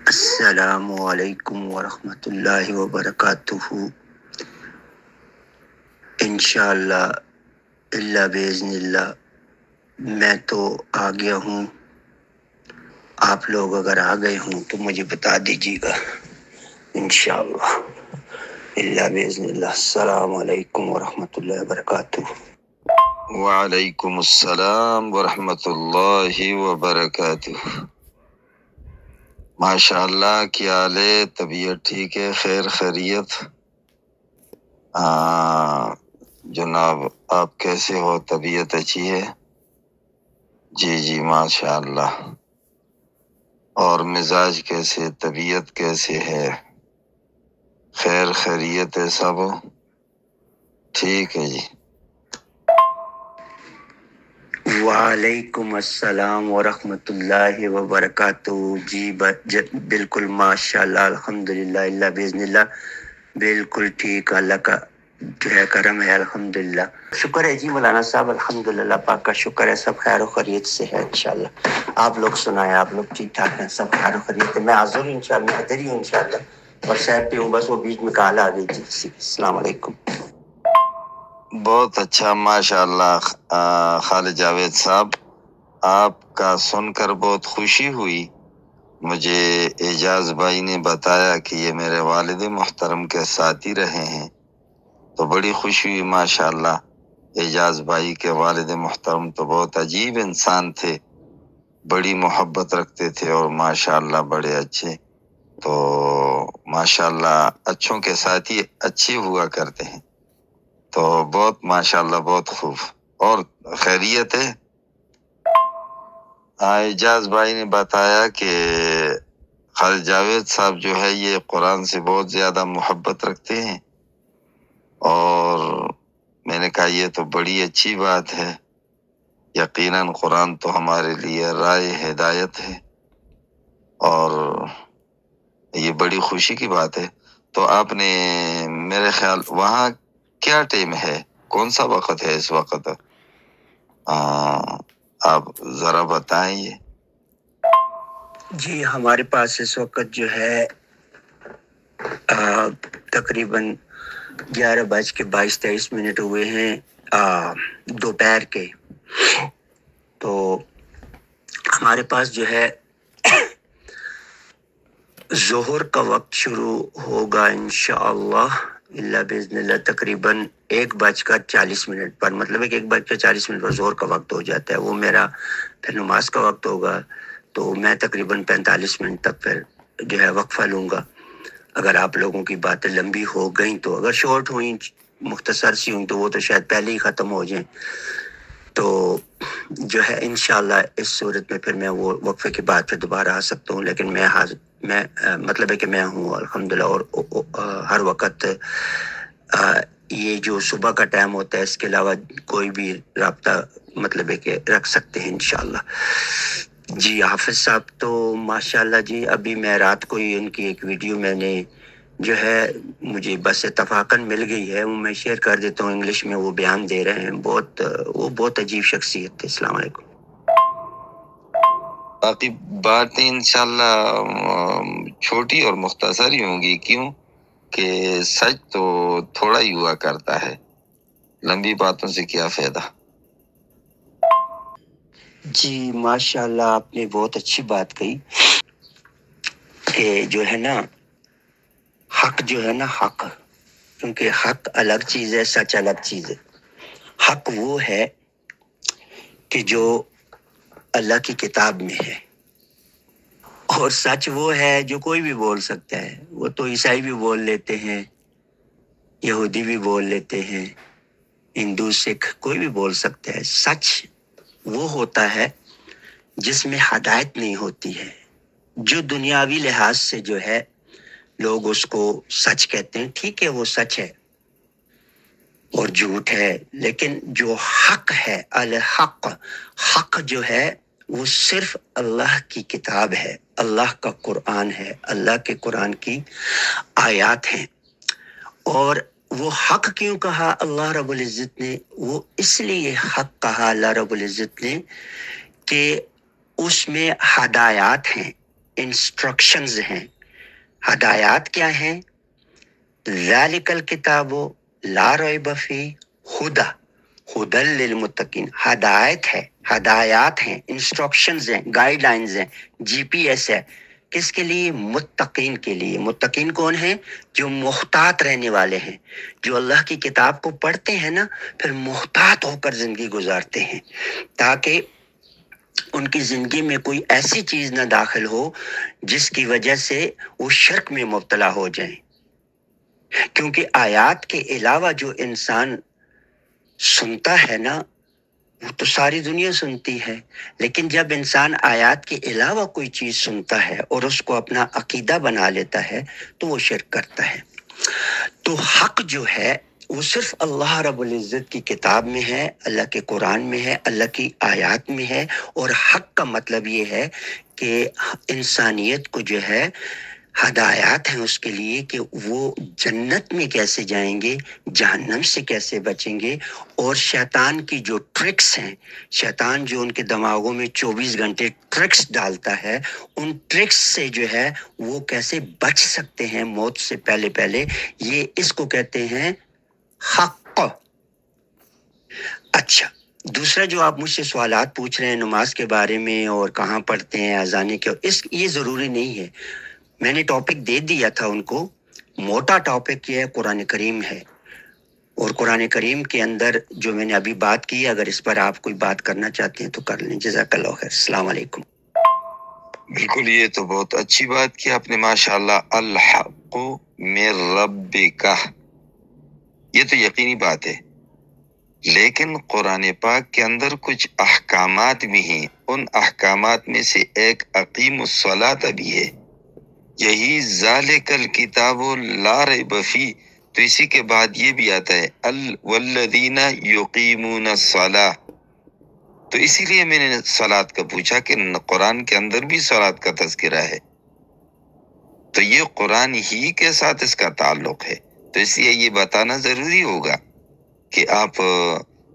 السلام علیکم ورحمۃ اللہ وبرکاتہ۔ انشاءاللہ اللہ باذن اللہ میں تو آ گیا ہوں، آپ لوگ اگر آ گئے ہوں تو مجھے بتا دیجیے گا انشاءاللہ اللہ باذن اللہ۔ السلام علیکم ورحمۃ اللہ وبرکاتہ۔ وعلیکم السلام ورحمۃ اللہ وبرکاتہ۔ ماشاء اللہ، کیا حال ہے؟ طبیعت ٹھیک ہے؟ خیر خیریت؟ جناب آپ کیسے ہو؟ طبیعت اچھی ہے؟ جی ماشاء اللہ۔ اور مزاج کیسے؟ طبیعت کیسے ہے؟ خیر خیریت ہے سب؟ ٹھیک ہے جی۔ وعلیکم السلام ورحمۃ اللہ وبرکاتہ۔ جی بالکل ماشاء اللہ، الحمدللہ، اللہ باذن اللہ بالکل ٹھیک، اللہ کا جو ہے کرم ہے، الحمدللہ، شکر ہے جی مولانا صاحب، الحمدللہ پاک کا شکر ہے، سب خیر و خیریت سے ہے انشاءاللہ۔ آپ لوگ سنائیں، آپ لوگ ٹھیک ٹھاک ہیں؟ سب خیر و خیریت ہے؟ میں حاضر ہوں انشاءاللہ، حاضر ہی ہوں انشاءاللہ، اور صاحب پہ ہوں، بس وہ بیچ میں کال آ گئی جی۔ السلام علیکم۔ بہت اچھا، ماشاء اللہ۔ خالد جاوید صاحب، آپ کا سن کر بہت خوشی ہوئی۔ مجھے اعجاز بھائی نے بتایا کہ یہ میرے والد محترم کے ساتھی رہے ہیں، تو بڑی خوشی ہوئی ماشاء اللہ۔ اعجاز بھائی کے والد محترم تو بہت عجیب انسان تھے، بڑی محبت رکھتے تھے اور ماشاء اللہ بڑے اچھے۔ تو ماشاء اللہ اچھوں کے ساتھی اچھے ہوا کرتے ہیں، تو بہت ماشاء اللہ بہت خوب۔ اور خیریت ہے؟ اعجاز بھائی نے بتایا کہ خالد جاوید صاحب جو ہے یہ قرآن سے بہت زیادہ محبت رکھتے ہیں، اور میں نے کہا یہ تو بڑی اچھی بات ہے، یقیناً قرآن تو ہمارے لیے رائے ہدایت ہے، اور یہ بڑی خوشی کی بات ہے۔ تو آپ نے میرے خیال وہاں کیا ٹائم ہے؟ کون سا وقت ہے اس وقت؟ آپ ذرا بتائیں یہ۔ جی ہمارے پاس اس وقت جو ہے تقریباً 11:22 ہوئے ہیں دوپہر کے۔ تو ہمارے پاس جو ہے ظہر کا وقت شروع ہوگا انشاءاللہ اللہ باذن اللہ تقریباً 1:40 پر، مطلب 1:40 پر ظہر کا وقت ہو جاتا ہے، وہ میرا پھر نماز کا وقت ہوگا، تو میں تقریباً 45 منٹ تک پھر جو ہے وقفہ لوں گا۔ اگر آپ لوگوں کی باتیں لمبی ہو گئیں تو، اگر شارٹ ہوئیں مختصر سی ہوئیں تو وہ تو شاید پہلے ہی ختم ہو جائیں، تو جو ہے انشاءاللہ اس صورت میں پھر میں وہ وقفے کے بعد پھر دوبارہ آ سکتا ہوں، لیکن میں مطلب ہے کہ میں ہوں الحمدللہ، اور ہر وقت یہ جو صبح کا ٹائم ہوتا ہے اس کے علاوہ کوئی بھی رابطہ مطلب ہے کہ رکھ سکتے ہیں انشاءاللہ۔ جی حافظ صاحب تو ماشاءاللہ جی ابھی میں رات کو ہی ان کی ایک ویڈیو میں نے جو ہے مجھے بس اتفاقاً مل گئی ہے، وہ میں شیئر کر دیتا ہوں، انگلش میں وہ بیان دے رہے ہیں، وہ بہت عجیب شخصیت ہے۔ السلام علیکم۔ باقی باتیں انشاءاللہ چھوٹی اور مختصر ہی ہوں گی، کیوں کہ سچ تو تھوڑا ہی ہوا کرتا ہے، لمبی باتوں سے کیا فائدہ۔ جی ماشاءاللہ آپ نے بہت اچھی بات کہی کہ جو ہے نا حق جو ہے نا حق، کیونکہ حق الگ چیز ہے، سچ الگ چیز ہے۔ حق وہ ہے کہ جو اللہ کی کتاب میں ہے، اور سچ وہ ہے جو کوئی بھی بول سکتا ہے، وہ تو عیسائی بھی بول لیتے ہیں، یہودی بھی بول لیتے ہیں، ہندو سکھ کوئی بھی بول سکتا ہے۔ سچ وہ ہوتا ہے جس میں ہدایت نہیں ہوتی ہے، جو دنیاوی لحاظ سے جو ہے لوگ اس کو سچ کہتے ہیں، ٹھیک ہے وہ سچ ہے اور جھوٹ ہے، لیکن جو حق ہے، الحق، حق جو ہے وہ صرف اللہ کی کتاب ہے، اللہ کا قرآن ہے، اللہ کے قرآن کی آیات ہیں۔ اور وہ حق کیوں کہا اللہ رب العزت نے؟ وہ اس لیے حق کہا اللہ رب العزت نے کہ اس میں ہدایات ہیں، انسٹرکشنز ہیں. ہدایات کیا ہیں؟ ذالک الکتاب لا ریب فیہ ہدی ہدی للمتقین. ہدایت ہے، ہدایات ہیں، انسٹرکشنز ہیں، گائیڈ لائنز ہیں، جی پی ایس ہے. کس کے لیے؟ متقین کے لیے. متقین کون ہیں؟ جو محتاط رہنے والے ہیں، جو اللہ کی کتاب کو پڑھتے ہیں نا، پھر محتاط ہو کر زندگی گزارتے ہیں، تاکہ ان کی زندگی میں کوئی ایسی چیز نہ داخل ہو جس کی وجہ سے وہ شرک میں مبتلا ہو جائیں. کیونکہ آیات کے علاوہ جو انسان سنتا ہے نا، وہ تو ساری دنیا سنتی ہے، لیکن جب انسان آیات کے علاوہ کوئی چیز سنتا ہے اور اس کو اپنا عقیدہ بنا لیتا ہے تو وہ شرک کرتا ہے. تو حق جو ہے وہ صرف اللہ رب العزت کی کتاب میں ہے، اللہ کے قرآن میں ہے، اللہ کی آیات میں ہے. اور حق کا مطلب یہ ہے کہ انسانیت کو جو ہے ہدایات ہیں اس کے لیے کہ وہ جنت میں کیسے جائیں گے، جہنم سے کیسے بچیں گے، اور شیطان کی جو ٹرکس ہیں، شیطان جو ان کے دماغوں میں 24 گھنٹے ٹرکس ڈالتا ہے، ان ٹرکس سے جو ہے وہ کیسے بچ سکتے ہیں موت سے پہلے پہلے، یہ اس کو کہتے ہیں حق. اچھا، دوسرا جو آپ مجھ سے سوالات پوچھ رہے ہیں نماز کے بارے میں اور کہاں پڑھتے ہیں اذانے کے، یہ ضروری نہیں ہے. میں نے ٹاپک دے دیا تھا ان کو. موٹا ٹاپک یہ ہے، قرآن کریم ہے، اور قرآن کریم کے اندر جو میں نے ابھی بات کی ہے، اگر اس پر آپ کوئی بات کرنا چاہتے ہیں تو کر لیں. جزاک اللہ خیر. السلام علیکم. بالکل، یہ تو بہت اچھی بات کی آپ نے، ماشاءاللہ. الحق من ربک، یہ تو یقینی بات ہے، لیکن قرآن پاک کے اندر کچھ احکامات بھی ہیں. ان احکامات میں سے ایک اقیم الصلاۃ بھی ہے. یہی ذالک الکتاب لا ریب فیہ، تو اسی کے بعد یہ بھی آتا ہے والذین یقیمون الصلاۃ. تو اسی لیے میں نے صلاۃ کا پوچھا کہ قرآن کے اندر بھی صلاۃ کا تذکرہ ہے، تو یہ قرآن ہی کے ساتھ اس کا تعلق ہے. تو اس لیے یہ بتانا ضروری ہوگا کہ آپ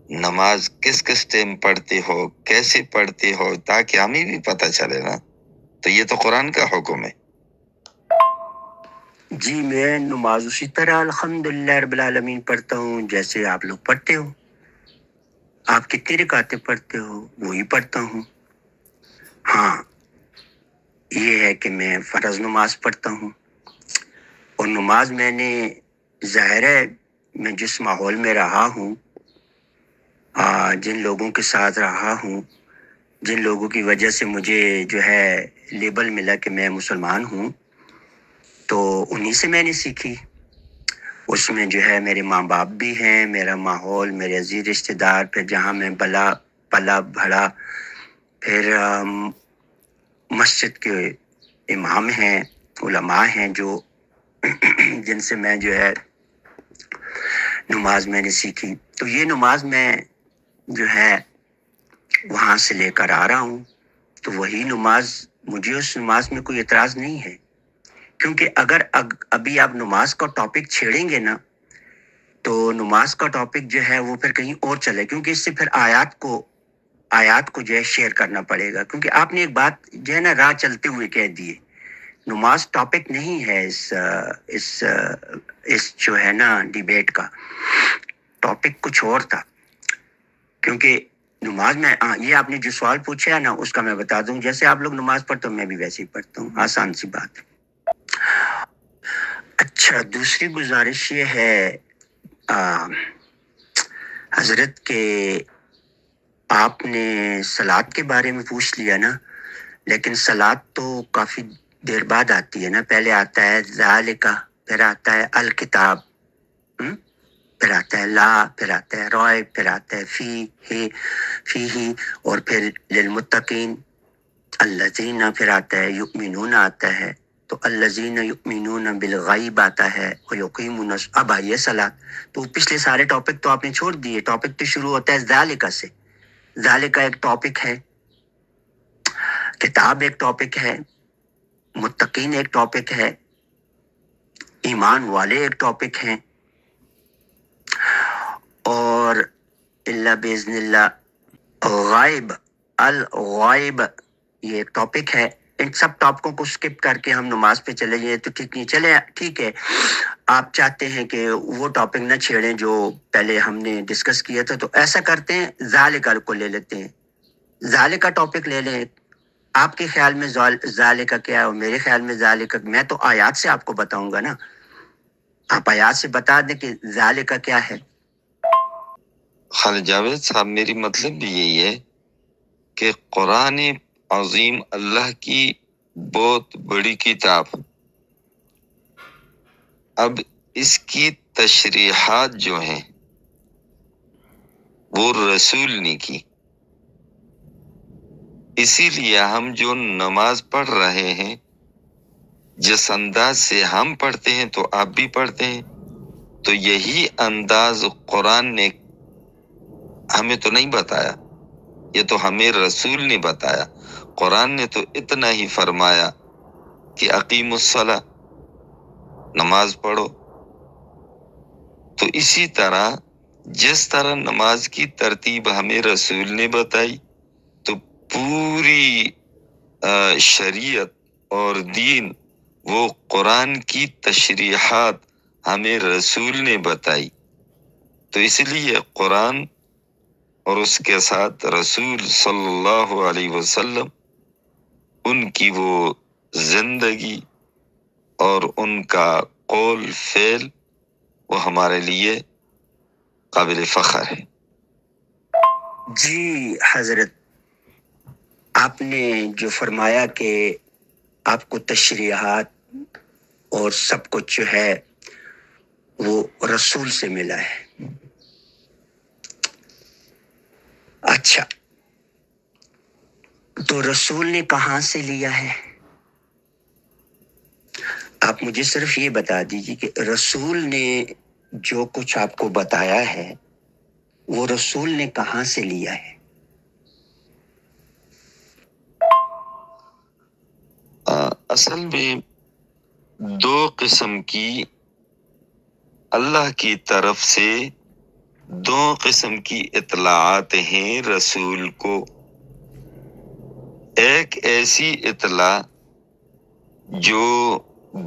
نماز کس کس ٹائم پڑھتے ہو، کیسے پڑھتے ہو، تاکہ ہمیں بھی پتہ چلے نا. تو یہ تو قرآن کا حکم ہے. جی، میں نماز اسی طرح الحمدللہ رب العالمین پڑھتا ہوں جیسے آپ لوگ پڑھتے ہو. آپ کتنی رکعتیں پڑھتے ہو وہی پڑھتا ہوں. ہاں، یہ ہے کہ میں فرض نماز پڑھتا ہوں، اور نماز میں نے، ظاہر ہے میں جس ماحول میں رہا ہوں، جن لوگوں کے ساتھ رہا ہوں، جن لوگوں کی وجہ سے مجھے جو ہے لیبل ملا کہ میں مسلمان ہوں، تو انہی سے میں نے سیکھی. اس میں جو ہے میرے ماں باپ بھی ہیں، میرا ماحول، میرے عزیز رشتہ دار، پھر جہاں میں پلا بڑھا، پھر مسجد کے امام ہیں، علماء ہیں جو جن سے میں جو ہے نماز میں نے سیکھی. تو یہ نماز میں جو ہے وہاں سے لے کر آ رہا ہوں. تو وہی نماز، مجھے اس نماز میں کوئی اعتراض نہیں ہے، کیونکہ اگر ابھی آپ نماز کا ٹاپک چھیڑیں گے نا تو نماز کا ٹاپک جو ہے وہ پھر کہیں اور چلے، کیونکہ اس سے پھر آیات کو جو ہے شیئر کرنا پڑے گا. کیونکہ آپ نے ایک بات جو ہے نا راہ چلتے ہوئے کہہ دیے، نماز ٹاپک نہیں ہے اس جو ہے نا ڈیبیٹ کا. ٹاپک کچھ اور تھا، کیونکہ نماز میں یہ آپ نے جو سوال پوچھا ہے نا اس کا میں بتا دوں. جیسے آپ لوگ نماز پڑھتے ہو میں بھی ویسے ہی پڑھتا ہوں، آسان سی بات ہے. اچھا، دوسری گزارش یہ ہے حضرت کہ آپ نے صلاۃ کے بارے میں پوچھ لیا نا، لیکن صلاۃ تو کافی دیر بعد آتی ہے نا. پہلے آتا ہے ذالکا، پھر آتا ہے الکتاب، پھر آتا ہے لا، پھر آتا ہے رائب، پھر آتا ہے فی، اور پھر للمتقین الذین، پھر آتا ہے یؤمنون آتا ہے، تو الذین یؤمنون بالغیب آتا ہے، ویقیمون، اب آئی ہے صلاۃ. تو پچھلے سارے ٹاپک تو آپ نے چھوڑ دیے. ٹاپک تو شروع ہوتا ہے ذالکا سے. ذالکا ایک ٹاپک ہے، کتاب ایک ٹاپک ہے، متقین ایک ٹاپک ہے، ایمان والے ایک ٹاپک ہیں، اور اللہ باذن اللہ غائب، الغائب، یہ ایک ٹاپک ہے. ان سب ٹاپکوں کو سکپ کر کے ہم نماز پہ چلے جائیں تو ٹھیک نہیں. چلے ٹھیک ہے، آپ چاہتے ہیں کہ وہ ٹاپک نہ چھیڑیں جو پہلے ہم نے ڈسکس کیا تھا، تو ایسا کرتے ہیں ذالکہ کو لے لیتے ہیں. ذالکہ ٹاپک لے لیں. آپ کے خیال میں ذالکہ کیا ہے اور میرے خیال میں ذالکہ، میں تو آیات سے آپ کو بتاؤں گا نا. آپ آیات سے بتا دیں کہ ذالکہ کیا ہے. خالد جاوید صاحب، میری مطلب بھی یہی ہے کہ قرآن عظیم اللہ کی بہت بڑی کتاب، اب اس کی تشریحات جو ہیں وہ رسول نے کی. اسی لیے ہم جو نماز پڑھ رہے ہیں، جس انداز سے ہم پڑھتے ہیں تو آپ بھی پڑھتے ہیں، تو یہی انداز قرآن نے ہمیں تو نہیں بتایا، یہ تو ہمیں رسول نے بتایا. قرآن نے تو اتنا ہی فرمایا کہ اقیم الصلاۃ، نماز پڑھو. تو اسی طرح جس طرح نماز کی ترتیب ہمیں رسول نے بتائی، تو پوری شریعت اور دین وہ قرآن کی تشریحات ہمیں رسول نے بتائی. تو اس لیے قرآن اور اس کے ساتھ رسول صلی اللہ علیہ وسلم، ان کی وہ زندگی اور ان کا قول فعل وہ ہمارے لیے قابل فخر ہے. جی حضرت، آپ نے جو فرمایا کہ آپ کو تشریحات اور سب کچھ جو ہے وہ رسول سے ملا ہے. اچھا، تو رسول نے کہاں سے لیا ہے؟ آپ مجھے صرف یہ بتا دیجیے کہ رسول نے جو کچھ آپ کو بتایا ہے وہ رسول نے کہاں سے لیا ہے؟ اصل میں دو قسم کی اللہ کی طرف سے دو قسم کی اطلاعات ہیں رسول کو. ایک ایسی اطلاع جو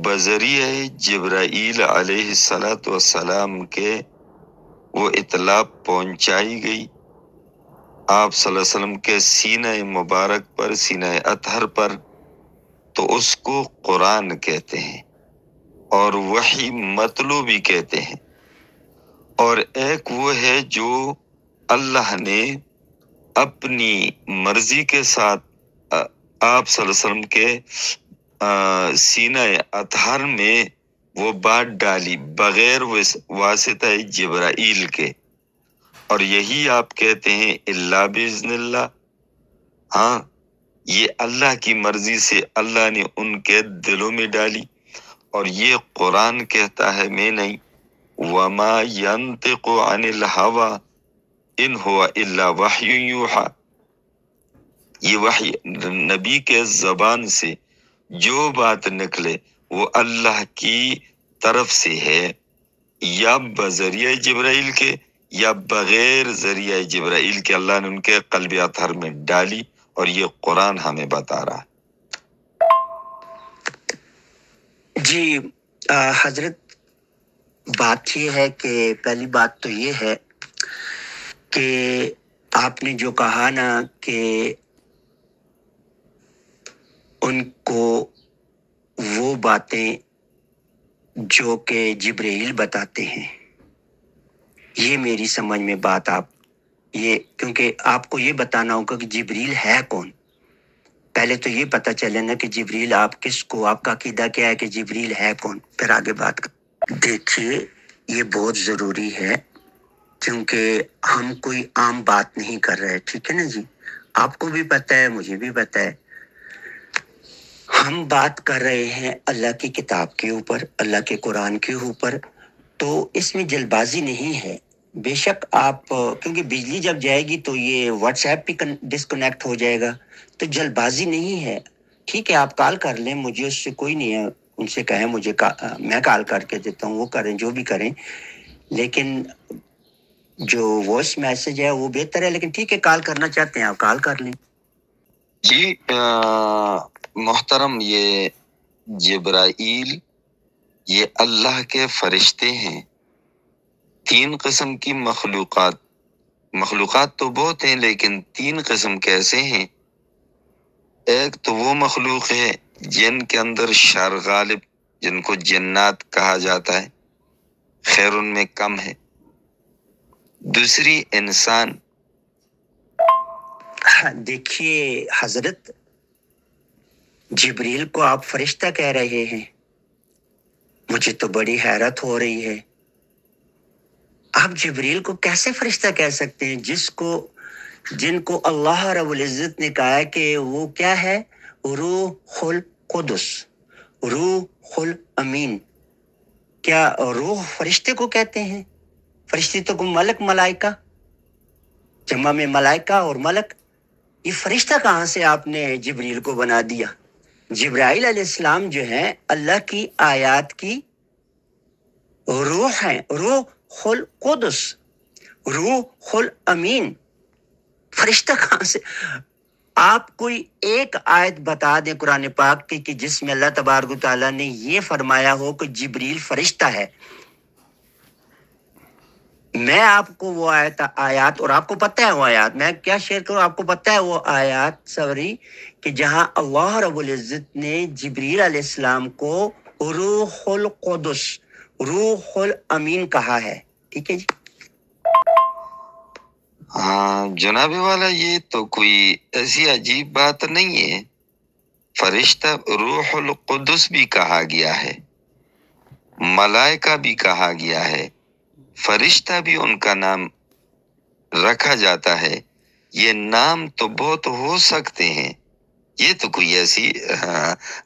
بذریعہ جبرائیل علیہ السلام کے وہ اطلاع پہنچائی گئی آپ صلی اللہ علیہ وسلم کے سینہ مبارک پر، سینہ اطہر پر، تو اس کو قرآن کہتے ہیں اور وحی مطلوع بھی کہتے ہیں. اور ایک وہ ہے جو اللہ نے اپنی مرضی کے ساتھ آپ صلی اللہ علیہ وسلم کے سینہ اطہر میں وہ بات ڈالی بغیر واسطہ جبرائیل کے، اور یہی آپ کہتے ہیں الا باذن اللہ. ہاں، یہ اللہ کی مرضی سے اللہ نے ان کے دلوں میں ڈالی، اور یہ قرآن کہتا ہے میں نہیں. وما ينطق عن الهوى ان هو الا وحی یوحى، یہ وحی نبی کے زبان سے جو بات نکلے وہ اللہ کی طرف سے ہے، یا بذریعہ جبرائیل کے یا بغیر ذریعہ جبرائیل کے اللہ نے ان کے قلب اطہر میں ڈالی، اور یہ قرآن ہمیں بتا رہا ہے. جی حضرت، بات یہ ہے کہ پہلی بات تو یہ ہے کہ آپ نے جو کہا نا کہ ان کو وہ باتیں جو کہ جبرائیل بتاتے ہیں، یہ میری سمجھ میں بات آپ یہ، کیونکہ آپ کو یہ بتانا ہوگا کہ جبریل ہے کون. پہلے تو یہ پتہ چلے نا کہ جبریل آپ کس کو، آپ کا عقیدہ کیا ہے کہ جبریل ہے کون، پھر آگے بات کر. دیکھیے، یہ بہت ضروری ہے کیونکہ ہم کوئی عام بات نہیں کر رہے، ٹھیک ہے نا جی. آپ کو بھی پتہ ہے، مجھے بھی پتہ ہے، ہم بات کر رہے ہیں اللہ کی کتاب کے اوپر، اللہ کے قرآن کے اوپر. تو اس میں جلد بازی نہیں ہے. بے شک آپ، کیونکہ بجلی جب جائے گی تو یہ واٹس ایپ بھی ڈسکنیکٹ ہو جائے گا، تو جلد بازی نہیں ہے. ٹھیک ہے، آپ کال کر لیں، مجھے اس سے کوئی نہیں ہے. ان سے کہیں مجھے میں کال کر کے دیتا ہوں، وہ کریں جو بھی کریں، لیکن جو وائس میسج ہے وہ بہتر ہے. لیکن ٹھیک ہے، کال کرنا چاہتے ہیں آپ کال کر لیں. جی محترم یہ جبرائیل یہ اللہ کے فرشتے ہیں. 3 قسم کی مخلوقات تو بہت ہیں، لیکن 3 قسم کیسے ہیں؟ ایک تو وہ مخلوق ہے جن کے اندر شر غالب، جن کو جنات کہا جاتا ہے، خیر ان میں کم ہے. دوسری انسان. دیکھیے حضرت، جبریل کو آپ فرشتہ کہہ رہے ہیں، مجھے تو بڑی حیرت ہو رہی ہے. آپ جبریل کو کیسے فرشتہ کہہ سکتے ہیں جن کو اللہ رب العزت نے کہا ہے کہ وہ کیا ہے؟ روح القدس، روح الامین. کیا روح فرشتے کو کہتے ہیں؟ فرشتے تو ملک، ملائکہ، جمع میں ملائکہ اور ملک. یہ فرشتہ کہاں سے آپ نے جبریل کو بنا دیا؟ جبرائیل علیہ السلام جو ہیں اللہ کی آیات کی روح ہیں، روح القدس، روح الامین. فرشتہ کہاں سے؟ آپ کوئی ایک آیت بتا دیں قرآن پاک کی کہ جس میں اللہ تبارک و تعالیٰ نے یہ فرمایا ہو کہ جبریل فرشتہ ہے. میں آپ کو وہ آیات اور آپ کو پتہ ہے وہ آیات، میں کیا شیئر کروں، آپ کو پتہ ہے وہ آیات سوری کہ جہاں اللہ رب العزت نے جبریل علیہ السلام کو روح القدس، روح الامین کہا ہے. ٹھیک ہے جی. ہاں جناب والا، یہ تو کوئی ایسی عجیب بات نہیں ہے. فرشتہ روح القدس بھی کہا گیا ہے، ملائکہ بھی کہا گیا ہے، فرشتہ بھی ان کا نام رکھا جاتا ہے. یہ نام تو بہت ہو سکتے ہیں، یہ تو کوئی ایسی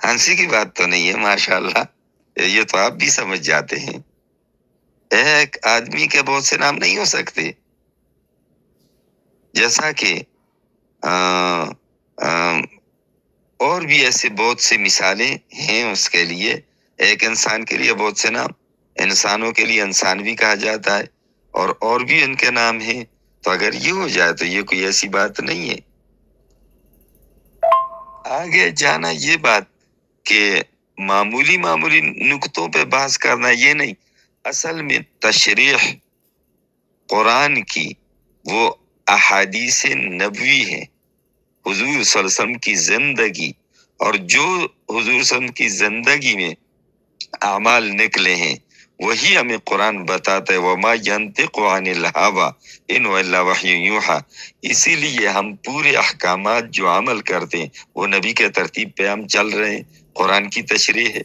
ہنسی کی بات تو نہیں ہے. ماشاءاللہ، یہ تو آپ بھی سمجھ جاتے ہیں. ایک آدمی کے بہت سے نام نہیں ہو سکتے، جیسا کہ اور بھی ایسے بہت سے مثالیں ہیں اس کے لیے. ایک انسان کے لیے بہت سے نام، انسانوں کے لیے انسان بھی کہا جاتا ہے، اور بھی ان کے نام ہیں. تو اگر یہ ہو جائے تو یہ کوئی ایسی بات نہیں ہے. آگے جانا یہ بات کہ معمولی نکتوں پہ بحث کرنا یہ نہیں. اصل میں تشریح قرآن کی وہ احادیث نبوی ہے، حضور صلی اللہ علیہ وسلم کی زندگی، اور جو حضور صلی اللہ علیہ وسلم کی زندگی میں اعمال نکلے ہیں وہی ہمیں قرآن بتاتا ہے. وما ينطق عن الهوى ان هو الا وحی یوحى. اسی لیے ہم پورے احکامات جو عمل کرتے ہیں وہ نبی کے ترتیب پہ ہم چل رہے ہیں. قرآن کی تشریح ہے.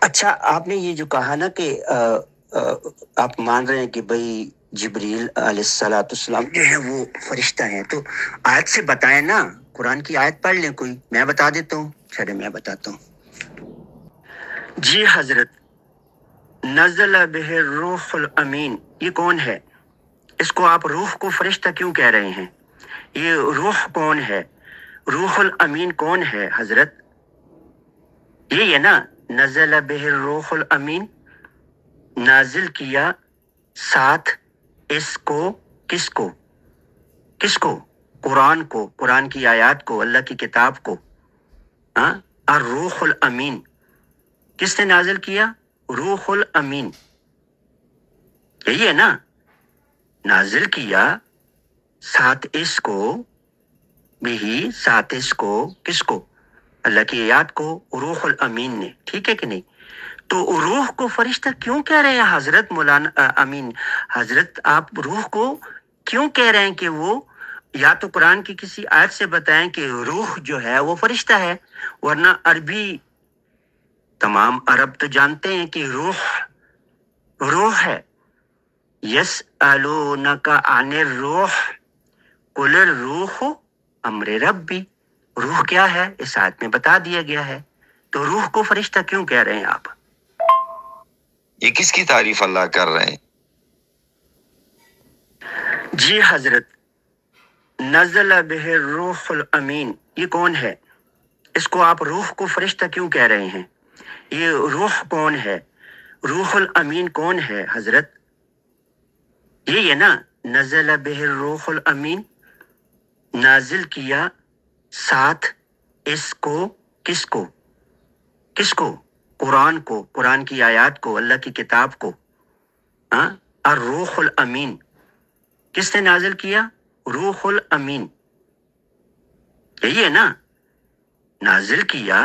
اچھا، آپ نے یہ جو کہا نا کہ آپ مان رہے ہیں کہ بھئی جبریل علیہ السلام جو ہے وہ فرشتہ ہیں، تو آیت سے بتائیں نا، قرآن کی آیت پڑھ لیں کوئی. میں بتا دیتا ہوں، چلے میں بتاتا ہوں. جی حضرت، نزل بہ الروح الامین، یہ کون ہے؟ اس کو آپ روح کو فرشتہ کیوں کہہ رہے ہیں؟ یہ روح کون ہے؟ روح الامین کون ہے حضرت؟ یہی ہے نا، نزل بہ الروح الامین، نازل کیا ساتھ اس کو، کس کو؟ قرآن کو، قرآن کی آیات کو، اللہ کی کتاب کو. الروح الامین کس نے نازل کیا؟ روح الامین. یہی ہے نا، نازل کیا ساتھ اس کو بھی، ساتھ اس کو، کس کو؟ اللہ کی آیات کو روح الامین نے. ٹھیک ہے کہ نہیں؟ تو روح کو فرشتہ کیوں کہہ رہے ہیں حضرت مولانا امین؟ حضرت آپ روح کو کیوں کہہ رہے ہیں کہ وہ، یا تو قرآن کی کسی آیت سے بتائیں کہ روح جو ہے وہ فرشتہ ہے، ورنہ عربی، تمام عرب تو جانتے ہیں کہ روح ہے. یسألونک عن الروح قل الروح امر ربی. روح کیا ہے اس آیت میں بتا دیا گیا ہے. تو روح کو فرشتہ کیوں کہہ رہے ہیں آپ؟ یہ کس کی تعریف اللہ کر رہے ہیں؟ جی حضرت، نزل بہ الروح الامین، یہ کون ہے؟ اس کو آپ روح کو فرشتہ کیوں کہہ رہے ہیں؟ یہ روح کون ہے؟ روح الامین کون ہے حضرت؟ یہی ہے نا، نزل بہ الروح الامین، نازل کیا ساتھ اس کو کس کو قرآن کو، قرآن کی آیات کو، اللہ کی کتاب کو، الروح الامین کس نے نازل کیا؟ روح الامین، یہی ہے نا، نازل کیا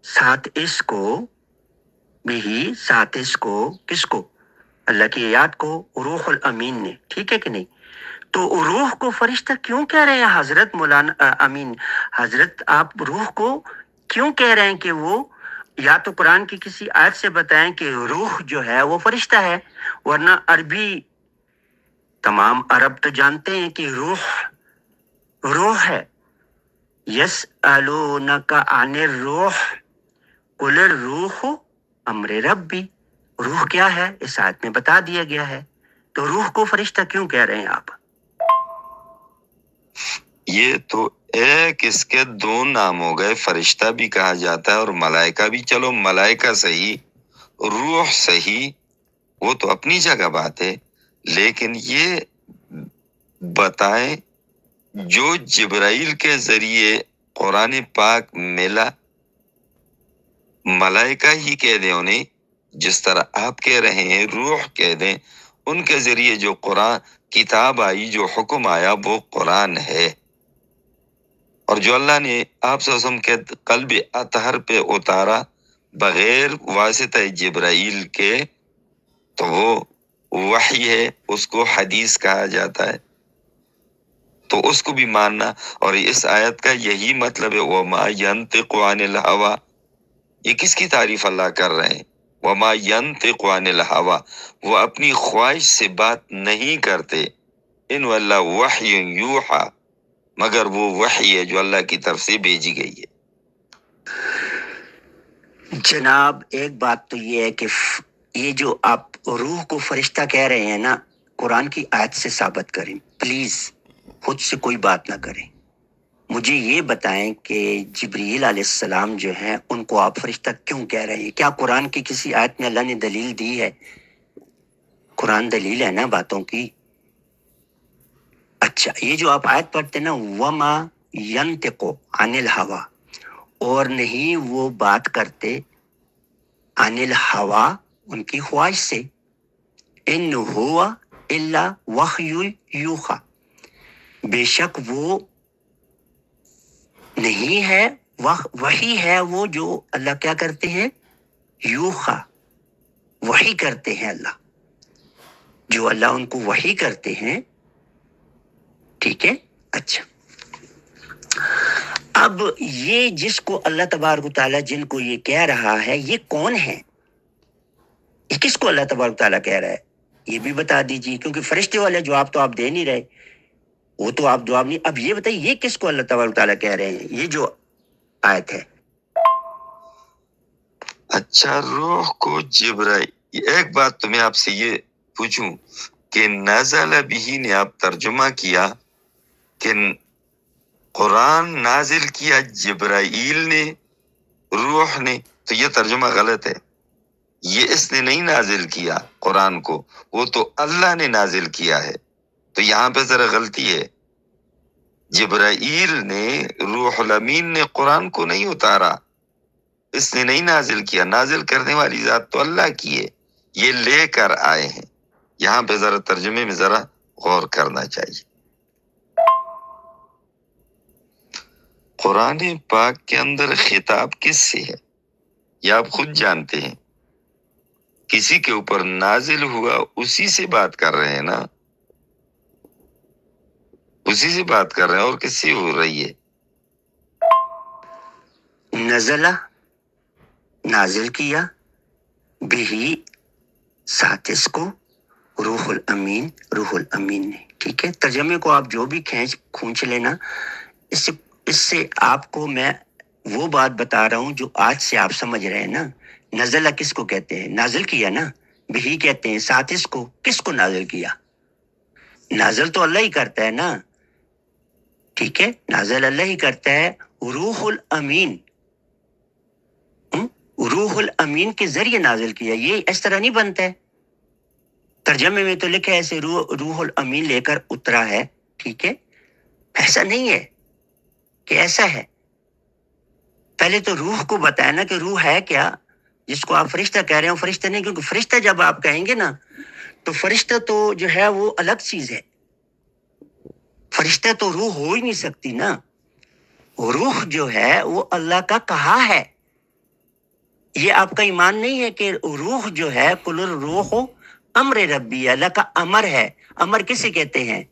ساتھ اس کو بھی، ساتھ اس کو کس کو؟ اللہ کی آیات کو روح الامین نے، ٹھیک ہے کہ نہیں؟ تو روح کو فرشتہ کیوں کہہ رہے ہیں حضرت مولانا امین؟ حضرت آپ روح کو کیوں کہہ رہے ہیں کہ وہ، یا تو قرآن کی کسی آیت سے بتائیں کہ روح جو ہے وہ فرشتہ ہے، ورنہ عربی، تمام عرب تو جانتے ہیں کہ روح ہے. یسألونک عن الروح قل الروح امر ربی، روح کیا ہے اس آیت میں بتا دیا گیا ہے. تو روح کو فرشتہ کیوں کہہ رہے ہیں آپ؟ یہ تو ایک اس کے دو نام ہو گئے، فرشتہ بھی کہا جاتا ہے اور ملائکہ بھی. چلو ملائکہ صحیح، روح صحیح، وہ تو اپنی جگہ بات ہے، لیکن یہ بتائیں جو جبرائیل کے ذریعے قرآن پاک ملا، ملائکہ ہی کہہ دیں انہیں، جس طرح آپ کہہ رہے ہیں روح کہہ دیں، ان کے ذریعے جو قرآن کتاب آئی، جو حکم آیا، وہ قرآن ہے. اور جو اللہ نے آپ صلی اللہ علیہ وسلم کے قلب اطہر پہ اتارا بغیر واسطہ جبرائیل کے، تو وہ وحی ہے، اس کو حدیث کہا جاتا ہے. تو اس کو بھی ماننا. اور اس آیت کا یہی مطلب ہے، وما ينطق عن الهوى، یہ کس کی تعریف اللہ کر رہے ہیں؟ وما ينطق عن الهوى، وہ اپنی خواہش سے بات نہیں کرتے. ان واللہ وحی یوحى، مگر وہ وحی ہے جو اللہ کی طرف سے بھیجی گئی ہے. جناب ایک بات تو یہ ہے کہ یہ جو آپ روح کو فرشتہ کہہ رہے ہیں نا، قرآن کی آیت سے ثابت کریں پلیز، خود سے کوئی بات نہ کریں. مجھے یہ بتائیں کہ جبریل علیہ السلام جو ہیں ان کو آپ فرشتہ کیوں کہہ رہے ہیں؟ کیا قرآن کی کسی آیت میں اللہ نے دلیل دی ہے؟ قرآن دلیل ہے نا باتوں کی. اچھا، یہ جو آپ آیت پڑھتے ہیں نا، وما ینطق عن الہوا، اور نہیں وہ بات کرتے عن الہوا ان کی خواہش سے، ان ہوا الا وحی یوحی، بے شک وہ نہیں ہے، وحی ہے وہ جو اللہ کیا کرتے ہیں، یوحی، وحی کرتے ہیں اللہ، جو اللہ ان کو وحی کرتے ہیں. ٹھیک ہے. اچھا، اب یہ جس کو اللہ تبارک و تعالیٰ جن کو یہ کہہ رہا ہے، یہ کون ہے؟ یہ کس کو اللہ تبارک و تعالیٰ کہہ رہا ہے یہ بھی بتا دیجیے، کیونکہ فرشتے والے جواب تو آپ دے نہیں رہے، وہ تو آپ جواب نہیں. اب یہ بتائیے یہ کس کو اللہ تبارک و تعالیٰ کہہ رہے ہیں، یہ جو آیت ہے؟ اچھا، روح کو جبرائیل. ایک بات تو میں آپ سے یہ پوچھوں کہ نزل بھی نے آپ ترجمہ کیا کہ قرآن نازل کیا جبرائیل نے، روح نے، تو یہ ترجمہ غلط ہے. یہ اس نے نہیں نازل کیا قرآن کو، وہ تو اللہ نے نازل کیا ہے. تو یہاں پہ ذرا غلطی ہے. جبرائیل نے، روح الامین نے قرآن کو نہیں اتارا، اس نے نہیں نازل کیا. نازل کرنے والی ذات تو اللہ کی ہے، یہ لے کر آئے ہیں. یہاں پہ ذرا ترجمے میں ذرا غور کرنا چاہیے. قرآن پاک کے اندر خطاب کس سے ہے یہ آپ خود جانتے ہیں. کسی کے اوپر نازل ہوا اسی سے بات کر رہے ہیں نا، اسی سے بات کر رہے ہیں، اور کس سے ہو رہی ہے؟ نزلہ، نازل کیا، بھی ساتھ اس کو، روح الامین، روح الامین نے. ٹھیک ہے، ترجمے کو آپ جو بھی کھونچ لینا. اس سے آپ کو میں وہ بات بتا رہا ہوں جو آج سے آپ سمجھ رہے ہیں نا. نزلہ کس کو کہتے ہیں؟ نازل کیا نا، بھی کہتے ہیں. ساتھ اس کو، کس کو نازل کیا؟ نازل تو اللہ ہی کرتا ہے نا. ٹھیک ہے، نازل اللہ ہی کرتا ہے. روح الامین، روح الامین کے ذریعے نازل کیا. یہ اس طرح نہیں بنتا ہے. ترجمے میں تو لکھا ہے ایسے، روح الامین لے کر اترا ہے. ٹھیک ہے، ایسا نہیں ہے کہ ایسا ہے. پہلے تو روح کو بتایا نا کہ روح ہے کیا، جس کو آپ فرشتہ کہہ رہے ہو. فرشتہ نہیں، کیونکہ فرشتہ جب آپ کہیں گے نا تو فرشتہ تو جو ہے وہ الگ چیز ہے. فرشتہ تو روح ہو ہی نہیں سکتی نا. روح جو ہے وہ اللہ کا کہا ہے. یہ آپ کا ایمان نہیں ہے کہ روح جو ہے کل الروح امر ربی، اللہ کا امر ہے. امر کسے کہتے ہیں؟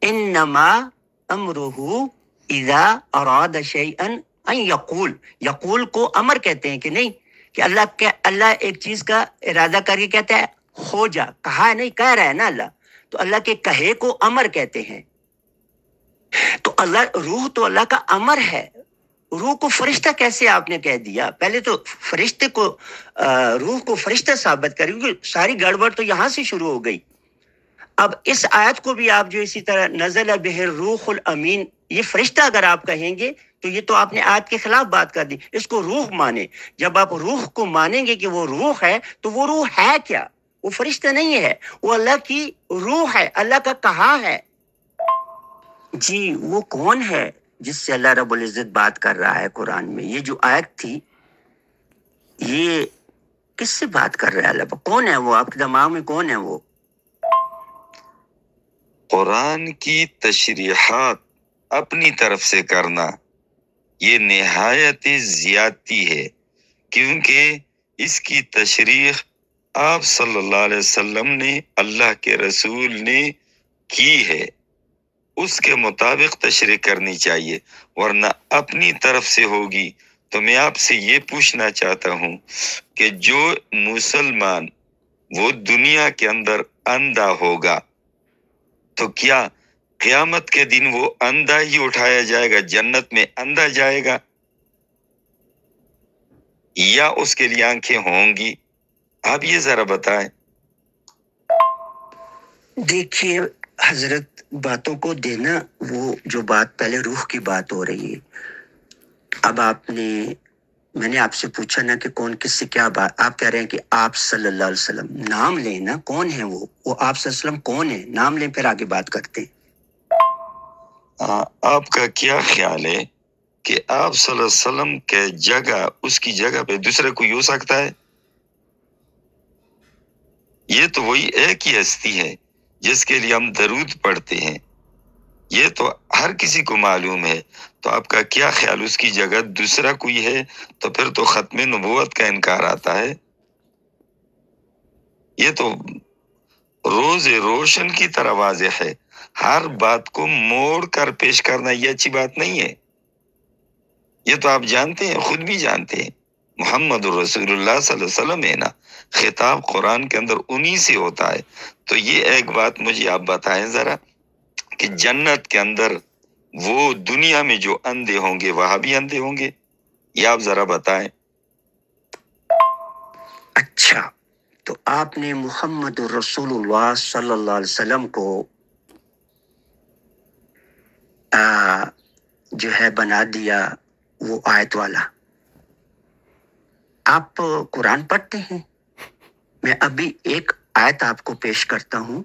انما امرہ اذا اراد شیئا ان یقول. یقول کو امر کہتے ہیں کہ نہیں، کہ اللہ ایک چیز کا ارادہ کر کے کہتا ہے ہو جا، کہا نہیں، کہہ رہا ہے نا اللہ، تو اللہ کے کہے کو امر کہتے ہیں. تو اللہ، روح تو اللہ کا امر ہے. روح کو فرشتہ کیسے آپ نے کہہ دیا؟ پہلے تو فرشتے کو روح کو فرشتہ ثابت کریں، کیونکہ ساری گڑبڑ تو یہاں سے شروع ہو گئی. اب اس آیت کو بھی آپ جو اسی طرح نزل بہ الروح الامین، یہ فرشتہ اگر آپ کہیں گے تو یہ تو آپ نے آیت کے خلاف بات کر دی. اس کو روح مانے. جب آپ روح کو مانیں گے کہ وہ روح ہے تو وہ روح ہے کیا؟ وہ فرشتہ نہیں ہے، وہ اللہ کی روح ہے، اللہ کا کہا ہے. جی وہ کون ہے جس سے اللہ رب العزت بات کر رہا ہے قرآن میں؟ یہ جو آیت تھی یہ کس سے بات کر رہا ہے اللہ؟ کون ہے وہ؟ آپ کے دماغ میں کون ہے وہ؟ قرآن کی تشریحات اپنی طرف سے کرنا یہ نہایت زیادتی ہے، کیونکہ اس کی تشریح آپ صلی اللہ علیہ وسلم نے، اللہ کے رسول نے کی ہے. اس کے مطابق تشریح کرنی چاہیے، ورنہ اپنی طرف سے ہوگی. تو میں آپ سے یہ پوچھنا چاہتا ہوں کہ جو مسلمان وہ دنیا کے اندر اندھا ہوگا تو کیا قیامت کے دن وہ اندھا ہی اٹھایا جائے گا، جنت میں اندھا جائے گا، یا اس کے لیے آنکھیں ہوں گی؟ آپ یہ ذرا بتائیں. دیکھیے حضرت، باتوں کو دینا، وہ جو بات پہلے روح کی بات ہو رہی ہے. اب میں نے آپ سے پوچھا نا کہ کون کس سے کیا بات، آپ کہہ رہے ہیں کہ آپ صلی اللہ علیہ وسلم. نام لیں نا، کون ہے وہ آپ صلی اللہ علیہ وسلم کون ہے؟ نام لیں، پھر آگے بات کرتے ہیں. آپ کا کیا خیال ہے کہ آپ صلی اللہ علیہ وسلم کے جگہ، اس کی جگہ پہ دوسرا کوئی ہو سکتا ہے؟ یہ تو وہی ایک ہی ہستی ہے جس کے لیے ہم درود پڑھتے ہیں، یہ تو ہر کسی کو معلوم ہے. تو آپ کا کیا خیال، اس کی جگہ دوسرا کوئی ہے تو پھر تو ختم نبوت کا انکار آتا ہے. یہ تو روز روشن کی طرح واضح ہے. ہر بات کو موڑ کر پیش کرنا یہ اچھی بات نہیں ہے. یہ تو آپ جانتے ہیں، خود بھی جانتے ہیں، محمد رسول اللہ صلی اللہ علیہ وسلم ہے نا، خطاب قرآن کے اندر انہی سے ہوتا ہے. تو یہ ایک بات مجھے آپ بتائیں ذرا کہ جنت کے اندر وہ دنیا میں جو اندھے ہوں گے وہاں بھی اندھے ہوں گے؟ یہ آپ ذرا بتائیں. اچھا، تو آپ نے محمد رسول اللہ صلی اللہ علیہ وسلم کو جو ہے بنا دیا وہ آیت والا. آپ قرآن پڑھتے ہیں؟ میں ابھی ایک آیت آپ کو پیش کرتا ہوں.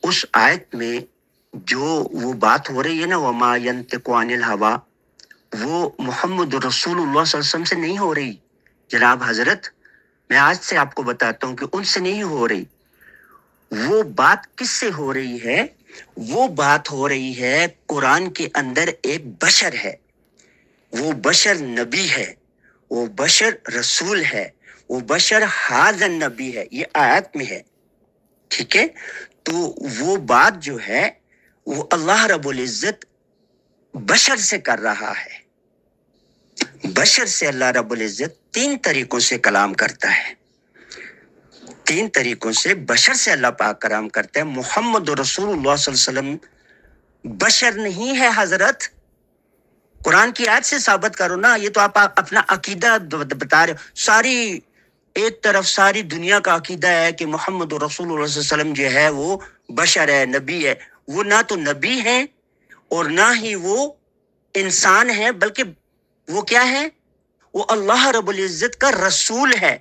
اس آیت میں جو وہ بات ہو رہی ہے نا، وما ينطق عن الهوى، وہ محمد رسول اللہ صلی اللہ علیہ وسلم سے نہیں ہو رہی جناب حضرت. میں آج سے آپ کو بتاتا ہوں کہ ان سے نہیں ہو رہی. وہ بات کس سے ہو رہی ہے؟ وہ بات ہو رہی ہے قرآن کے اندر ایک بشر ہے، وہ بشر نبی ہے، وہ بشر رسول ہے، وہ بشر حاضر نبی ہے. یہ آیت میں ہے، ٹھیک ہے؟ تو وہ بات جو ہے وہ اللہ رب العزت بشر سے کر رہا ہے. بشر سے اللہ رب العزت 3 طریقوں سے کلام کرتا ہے. 3 طریقوں سے بشر سے اللہ پاک کلام کرتا ہے. محمد رسول اللہ صلی اللہ علیہ وسلم بشر نہیں ہے حضرت. قرآن کی آیت سے ثابت کرو نا. یہ تو آپ اپنا عقیدہ بتا رہے ہو. ایک طرف ساری دنیا کا عقیدہ ہے کہ محمد رسول اللہ صلی اللہ علیہ وسلم جو ہے وہ بشر ہے، نبی ہے. وہ نہ تو نبی ہے اور نہ ہی وہ انسان ہے، بلکہ وہ کیا ہے؟ وہ اللہ رب العزت کا رسول ہے.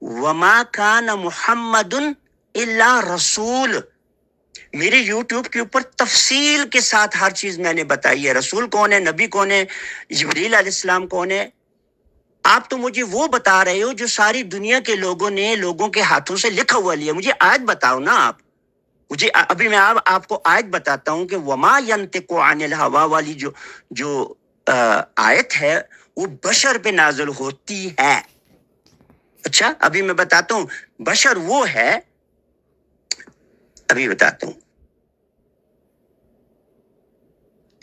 وما کان محمد الا رسول. میرے یوٹیوب کے اوپر تفصیل کے ساتھ ہر چیز میں نے بتائی ہے. رسول کون ہے، نبی کون ہے، جبریل علیہ السلام کون ہے، آپ تو مجھے وہ بتا رہے ہو جو ساری دنیا کے لوگوں نے لوگوں کے ہاتھوں سے لکھا ہوا لیا. مجھے آیت بتاؤ نا آپ مجھے. ابھی میں آپ کو آیت بتاتا ہوں کہ وما ینطق عن الہوا والی جو آیت ہے وہ بشر پہ نازل ہوتی ہے. اچھا ابھی میں بتاتا ہوں بشر وہ ہے. ابھی بتاتا ہوں.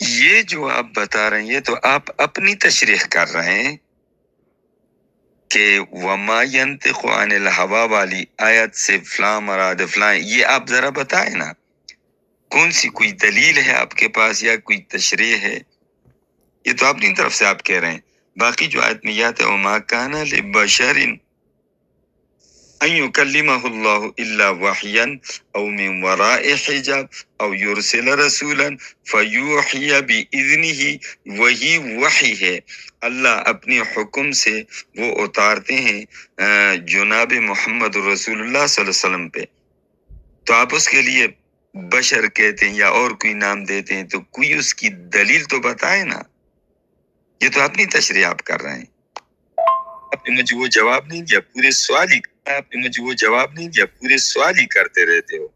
یہ جو آپ بتا رہے ہیں یہ تو آپ اپنی تشریح کر رہے ہیں کہ وما ينطق عن الہوا والی آیت سے فلاں مراد فلاں. یہ آپ ذرا بتائیں نا کون سی کوئی دلیل ہے آپ کے پاس یا کوئی تشریح ہے؟ یہ تو اپنی طرف سے آپ کہہ رہے ہیں. باقی جو آیت میں یہ آتا ہے وما كان لبشر ان يكلمه الله الا وحيا او من وراء حجاب او يرسل رسولا فيوحي باذنه. وہی وحی ہے اللہ اپنے حکم سے وہ اتارتے ہیں جناب محمد رسول اللہ صلی اللہ علیہ وسلم پہ. تو آپ اس کے لیے بشر کہتے ہیں یا اور کوئی نام دیتے ہیں تو کوئی اس کی دلیل تو بتائے نا. یہ تو اپنی تشریح آپ کر رہے ہیں. آپ نے مجھے وہ جواب نہیں دیا پورے سوال ہی پورے سوال ہی کرتے رہتے ہو.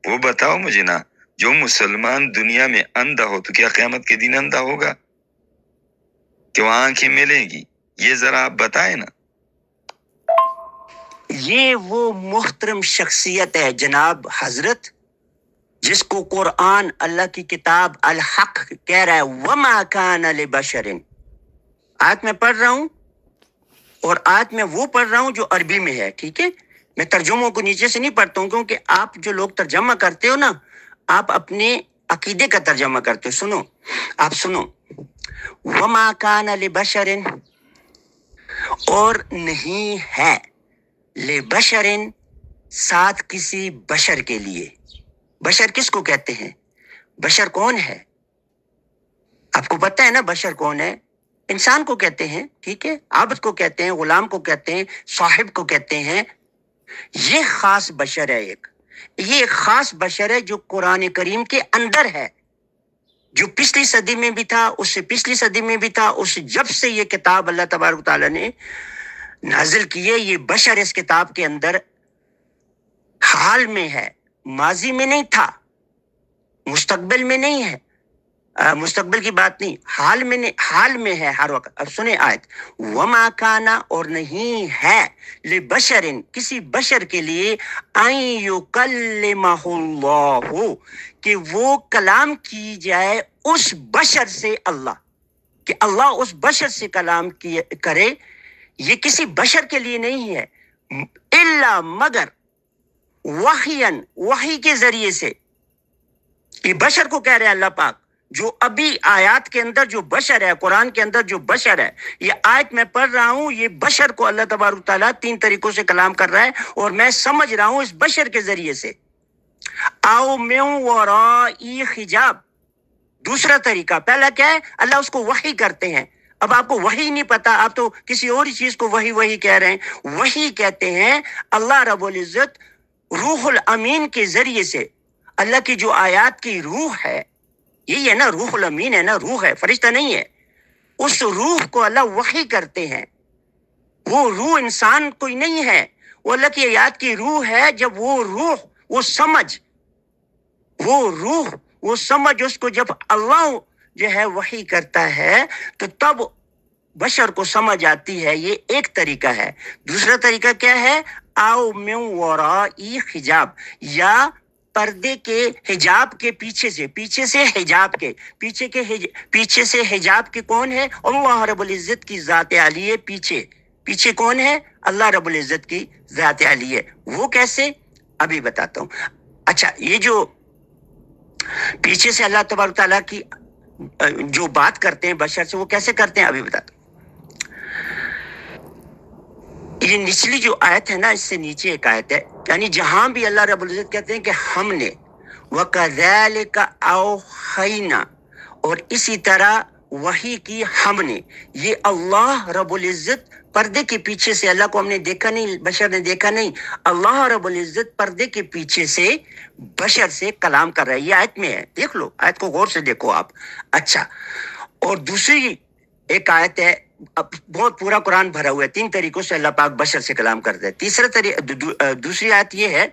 وہ بتاؤ مجھے نا جو مسلمان دنیا میں اندھا ہو تو کیا قیامت کے دن اندھا ہوگا کہ وہاں آنکھیں ملیں گی؟ یہ ذرا آپ بتائیں نا. یہ وہ محترم شخصیت ہے جناب حضرت جس کو قرآن اللہ کی کتاب الحق کہہ رہا ہے وما کان لبشر. آیت میں پڑھ رہا ہوں اور آیت میں وہ پڑھ رہا ہوں جو عربی میں ہے. ٹھیک ہے میں ترجموں کو نیچے سے نہیں پڑھتا ہوں کیونکہ آپ جو لوگ ترجمہ کرتے ہو نا آپ اپنے عقیدے کا ترجمہ کرتے ہو. سنو وما کان لبشر اور نہیں ہے لبشر ساتھ کسی بشر کے لیے. بشر کس کو کہتے ہیں؟ بشر کون ہے؟ آپ کو پتہ ہے نا بشر کون ہے؟ انسان کو کہتے ہیں. ٹھیک ہے عبد کو کہتے ہیں غلام کو کہتے ہیں صاحب کو کہتے ہیں. یہ خاص بشر ہے. یہ خاص بشر ہے جو قرآن کریم کے اندر ہے جو پچھلی صدی میں بھی تھا اس سے پچھلی صدی میں بھی تھا. اس جب سے یہ کتاب اللہ تبارک تعالیٰ نے نازل کی ہے یہ بشر اس کتاب کے اندر حال میں ہے ماضی میں نہیں تھا مستقبل میں نہیں ہے. مستقبل کی بات نہیں حال میں ہے ہر وقت. اب سنیں آیت وما کانا اور نہیں ہے لبشر کسی بشر کے لیے ان یکلمہ اللہ کہ وہ کلام کی جائے اس بشر سے اللہ کہ اللہ اس بشر سے کلام کرے. یہ کسی بشر کے لیے نہیں ہے الا مگر وحیاً وحی کے ذریعے سے. یہ بشر کو کہہ رہے ہیں اللہ پاک جو ابھی آیات کے اندر جو بشر ہے قرآن کے اندر جو بشر ہے یہ آیت میں پڑھ رہا ہوں یہ بشر کو اللہ تبارک تعالیٰ 3 طریقوں سے کلام کر رہا ہے اور میں سمجھ رہا ہوں اس بشر کے ذریعے سے. او من ورائی حجاب دوسرا طریقہ. پہلا کیا ہے اللہ اس کو وحی کرتے ہیں. اب آپ کو وحی نہیں پتا آپ تو کسی اور چیز کو وحی کہہ رہے ہیں. وحی کہتے ہیں اللہ رب العزت روح الامین کے ذریعے سے اللہ کی جو آیات کی روح ہے یہی ہے نا روح الامین ہے نا روح ہے فرشتہ نہیں ہے. اس روح کو اللہ وحی کرتے ہیں. وہ روح انسان کوئی نہیں ہے وہ اللہ کی آیات کی روح ہے. جب وہ روح وہ سمجھ اس کو جب اللہ جو ہے وحی کرتا ہے تو تب بشر کو سمجھ آتی ہے. یہ ایک طریقہ ہے. دوسرا طریقہ کیا ہے او من ورائی حجاب یا پردے کے حجاب کے پیچھے سے حجاب کے کون ہے اللہ رب العزت کی ذات علی ہے. پیچھے کون ہے اللہ رب العزت کی ذات علی ہے. وہ کیسے ابھی بتاتا ہوں. اچھا یہ جو پیچھے سے اللہ تبارک تعالیٰ کی جو بات کرتے ہیں بشر سے وہ کیسے کرتے ہیں ابھی بتاتا ہوں. یہ نچلی جو آیت ہے نا اس سے نیچے ایک آیت ہے یعنی جہاں بھی اللہ رب العزت کہتے ہیں کہ ہم نے وَكَذَلِكَ أَوْحَيْنَا اور اسی طرح وحی کی ہم نے. یہ اللہ رب العزت پردے کے پیچھے سے اللہ کو ہم نے دیکھا نہیں بشر نے دیکھا نہیں اللہ رب العزت پردے کے پیچھے سے بشر سے کلام کر رہا ہے. یہ آیت میں ہے دیکھ لو آیت کو غور سے دیکھو آپ. اچھا اور دوسری ایک آیت ہے بہت پورا قرآن بھرا ہوا ہے، 3 طریقوں سے اللہ پاک بشر سے کلام کرتا ہے۔ تیسرا دوسری آیت یہ ہے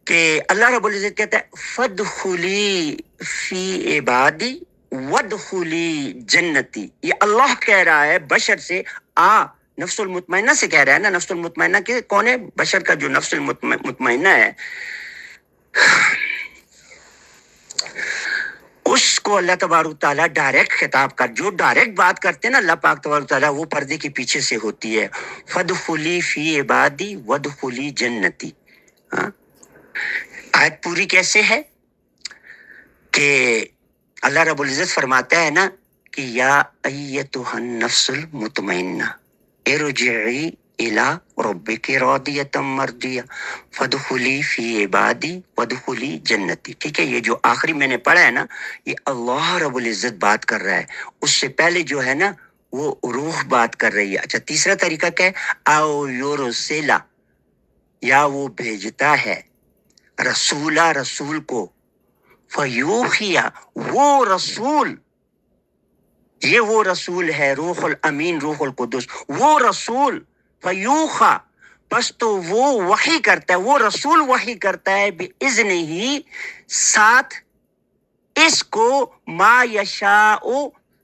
کہ اللہ رب العزت کہتا ہے فَادْخُلِي فِي عِبَادِي وَادْخُلِي جنتی۔ یہ اللہ کہہ رہا ہے بشر سے، نفس المطمئنہ سے کہہ رہا ہے نا۔ نفس المطمئنہ کے کون ہے؟ بشر کا جو نفس المطمئنہ ہے، اس کو اللہ تبارک تعالیٰ ڈائریکٹ خطاب کر، جو ڈائریکٹ بات کرتے ہیں نا اللہ پاک تبارک تعالیٰ، وہ پردے کے پیچھے سے ہوتی ہے۔ فَادْخُلِي فِي عِبَادِي وَادْخُلِي جنتی۔ آیت پوری کیسے ہے کہ اللہ رب العزت فرماتا ہے نا کہ یا ایتھا النفس المطمئنہ ارجعی الی ربک راضیۃ مرضیہ فادخلی فی عبادی وادخلی جنتی۔ ٹھیک ہے، یہ جو آخری میں نے پڑھا ہے نا، یہ اللہ رب العزت بات کر رہا ہے، اس سے پہلے جو ہے نا وہ روح بات کر رہی ہے۔ اچھا، تیسرا طریقہ کیا ہے؟ او یرسلا، یا وہ بھیجتا ہے رسولہ، رسول کو، فیوحیا، وہ رسول، یہ وہ رسول ہے، روح الامین، روح القدس، وہ رسول، فیوحا، بس تو وہ وحی کرتا ہے، وہ رسول وحی کرتا ہے، باذن ہی، ساتھ اس کو، ما یشاء،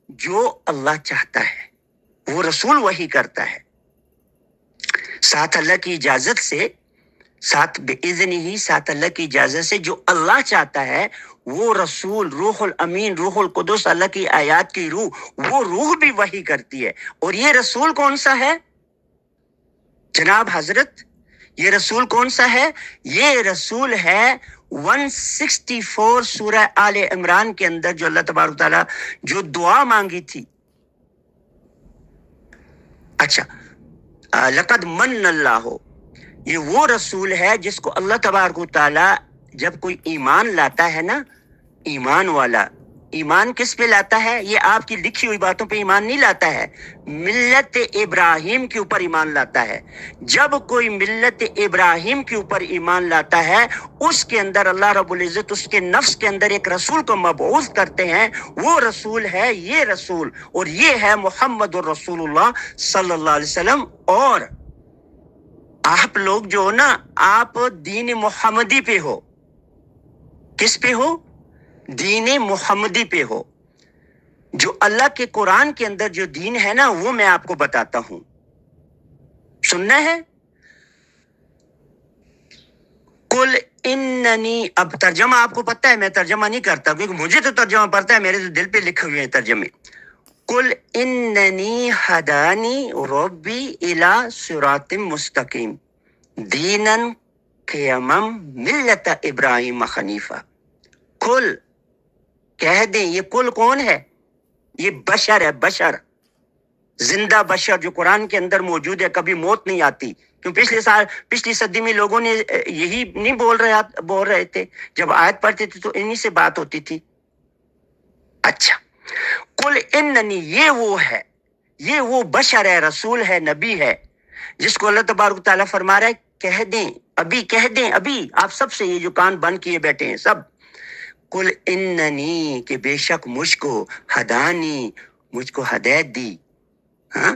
جو اللہ چاہتا ہے، وہ رسول وحی کرتا ہے ساتھ اللہ کی اجازت سے، ساتھ باذن ہی، ساتھ اللہ کی اجازت سے، جو اللہ چاہتا ہے وہ رسول، روح الامین، روح القدس، اللہ کی آیات کی روح، وہ روح بھی وحی کرتی ہے۔ اور یہ رسول کون سا ہے جناب حضرت؟ یہ رسول کون سا ہے؟ یہ رسول ہے 164 سورہ آل عمران کے اندر، جو اللہ تبارک تعالیٰ جو دعا مانگی تھی۔ اچھا، لقد من اللہ، یہ وہ رسول ہے جس کو اللہ تبارک و تعالیٰ جب کوئی ایمان لاتا ہے نا، ایمان والا، ایمان کس پہ لاتا ہے؟ یہ آپ کی لکھی ہوئی باتوں پہ ایمان نہیں لاتا ہے، ملت ابراہیم کے اوپر ایمان لاتا ہے۔ جب کوئی ملت ابراہیم کے اوپر ایمان لاتا ہے، اس کے اندر اللہ رب العزت اس کے نفس کے اندر ایک رسول کو مبعوث کرتے ہیں، وہ رسول ہے یہ رسول، اور یہ ہے محمد الرسول اللہ صلی اللہ علیہ وسلم۔ اور آپ لوگ جو ہو نا، آپ دین محمدی پہ ہو۔ کس پہ ہو؟ دین محمدی پہ ہو۔ جو اللہ کے قرآن کے اندر جو دین ہے نا، وہ میں آپ کو بتاتا ہوں، سننا ہے؟ قل اننی، اب ترجمہ آپ کو پتہ ہے، میں ترجمہ نہیں کرتا کیونکہ مجھے تو ترجمہ پڑتا ہے، میرے تو دل پہ لکھے ہوئے ہیں ترجمے۔ قل اننی ہدانی ربی الی صراط مستقیم دینا قیما ملت ابراہیم حنیفہ۔ قل، کہہ دیں، یہ قل کون ہے؟ یہ بشر ہے، بشر، زندہ بشر جو قرآن کے اندر موجود ہے، کبھی موت نہیں آتی۔ کیوں پچھلی صدی میں لوگوں نے یہی نہیں بول رہے تھے، جب آیت پڑھتے تھے تو انہی سے بات ہوتی تھی۔ اچھا، قل اننی، یہ وہ ہے، یہ وہ بشر ہے، رسول ہے، نبی ہے، جس کو اللہ تبارک تعالیٰ فرما رہا ہے کہہ دیں، ابھی کہہ دیں، ابھی آپ سب سے، یہ جو کان بند کیے بیٹھے ہیں سب، قل اننی، کہ بے شک مجھ کو، ہدانی، مجھ کو ہدایت دی، ہاں،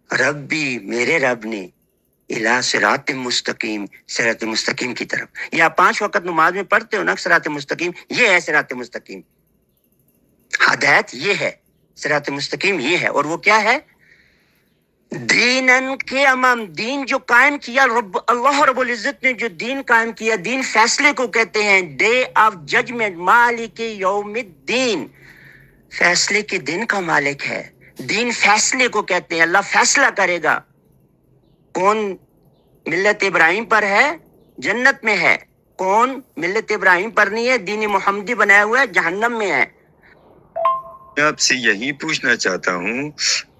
ربی، میرے رب نے، الی صراط مستقیم، صراط مستقیم کی طرف۔ یہ آپ 5 وقت نماز میں پڑھتے ہو نا، صراط مستقیم، یہ ہے صراط مستقیم، ہدایت یہ ہے، صراط مستقیم یہ ہے، اور وہ کیا ہے؟ دینن کے امام، دین جو قائم کیا اللہ رب العزت نے، جو دین قائم کیا، دین فیصلے کو کہتے ہیں، ڈے آف ججمنٹ، مالک یوم الدین، فیصلے کے دن کا مالک ہے، دین فیصلے کو کہتے ہیں، اللہ فیصلہ کرے گا کون ملت ابراہیم پر ہے، جنت میں ہے، کون ملت ابراہیم پر نہیں ہے، دین محمدی بنایا ہوا ہے، جہنم میں ہے۔ میں آپ سے یہی پوچھنا چاہتا ہوں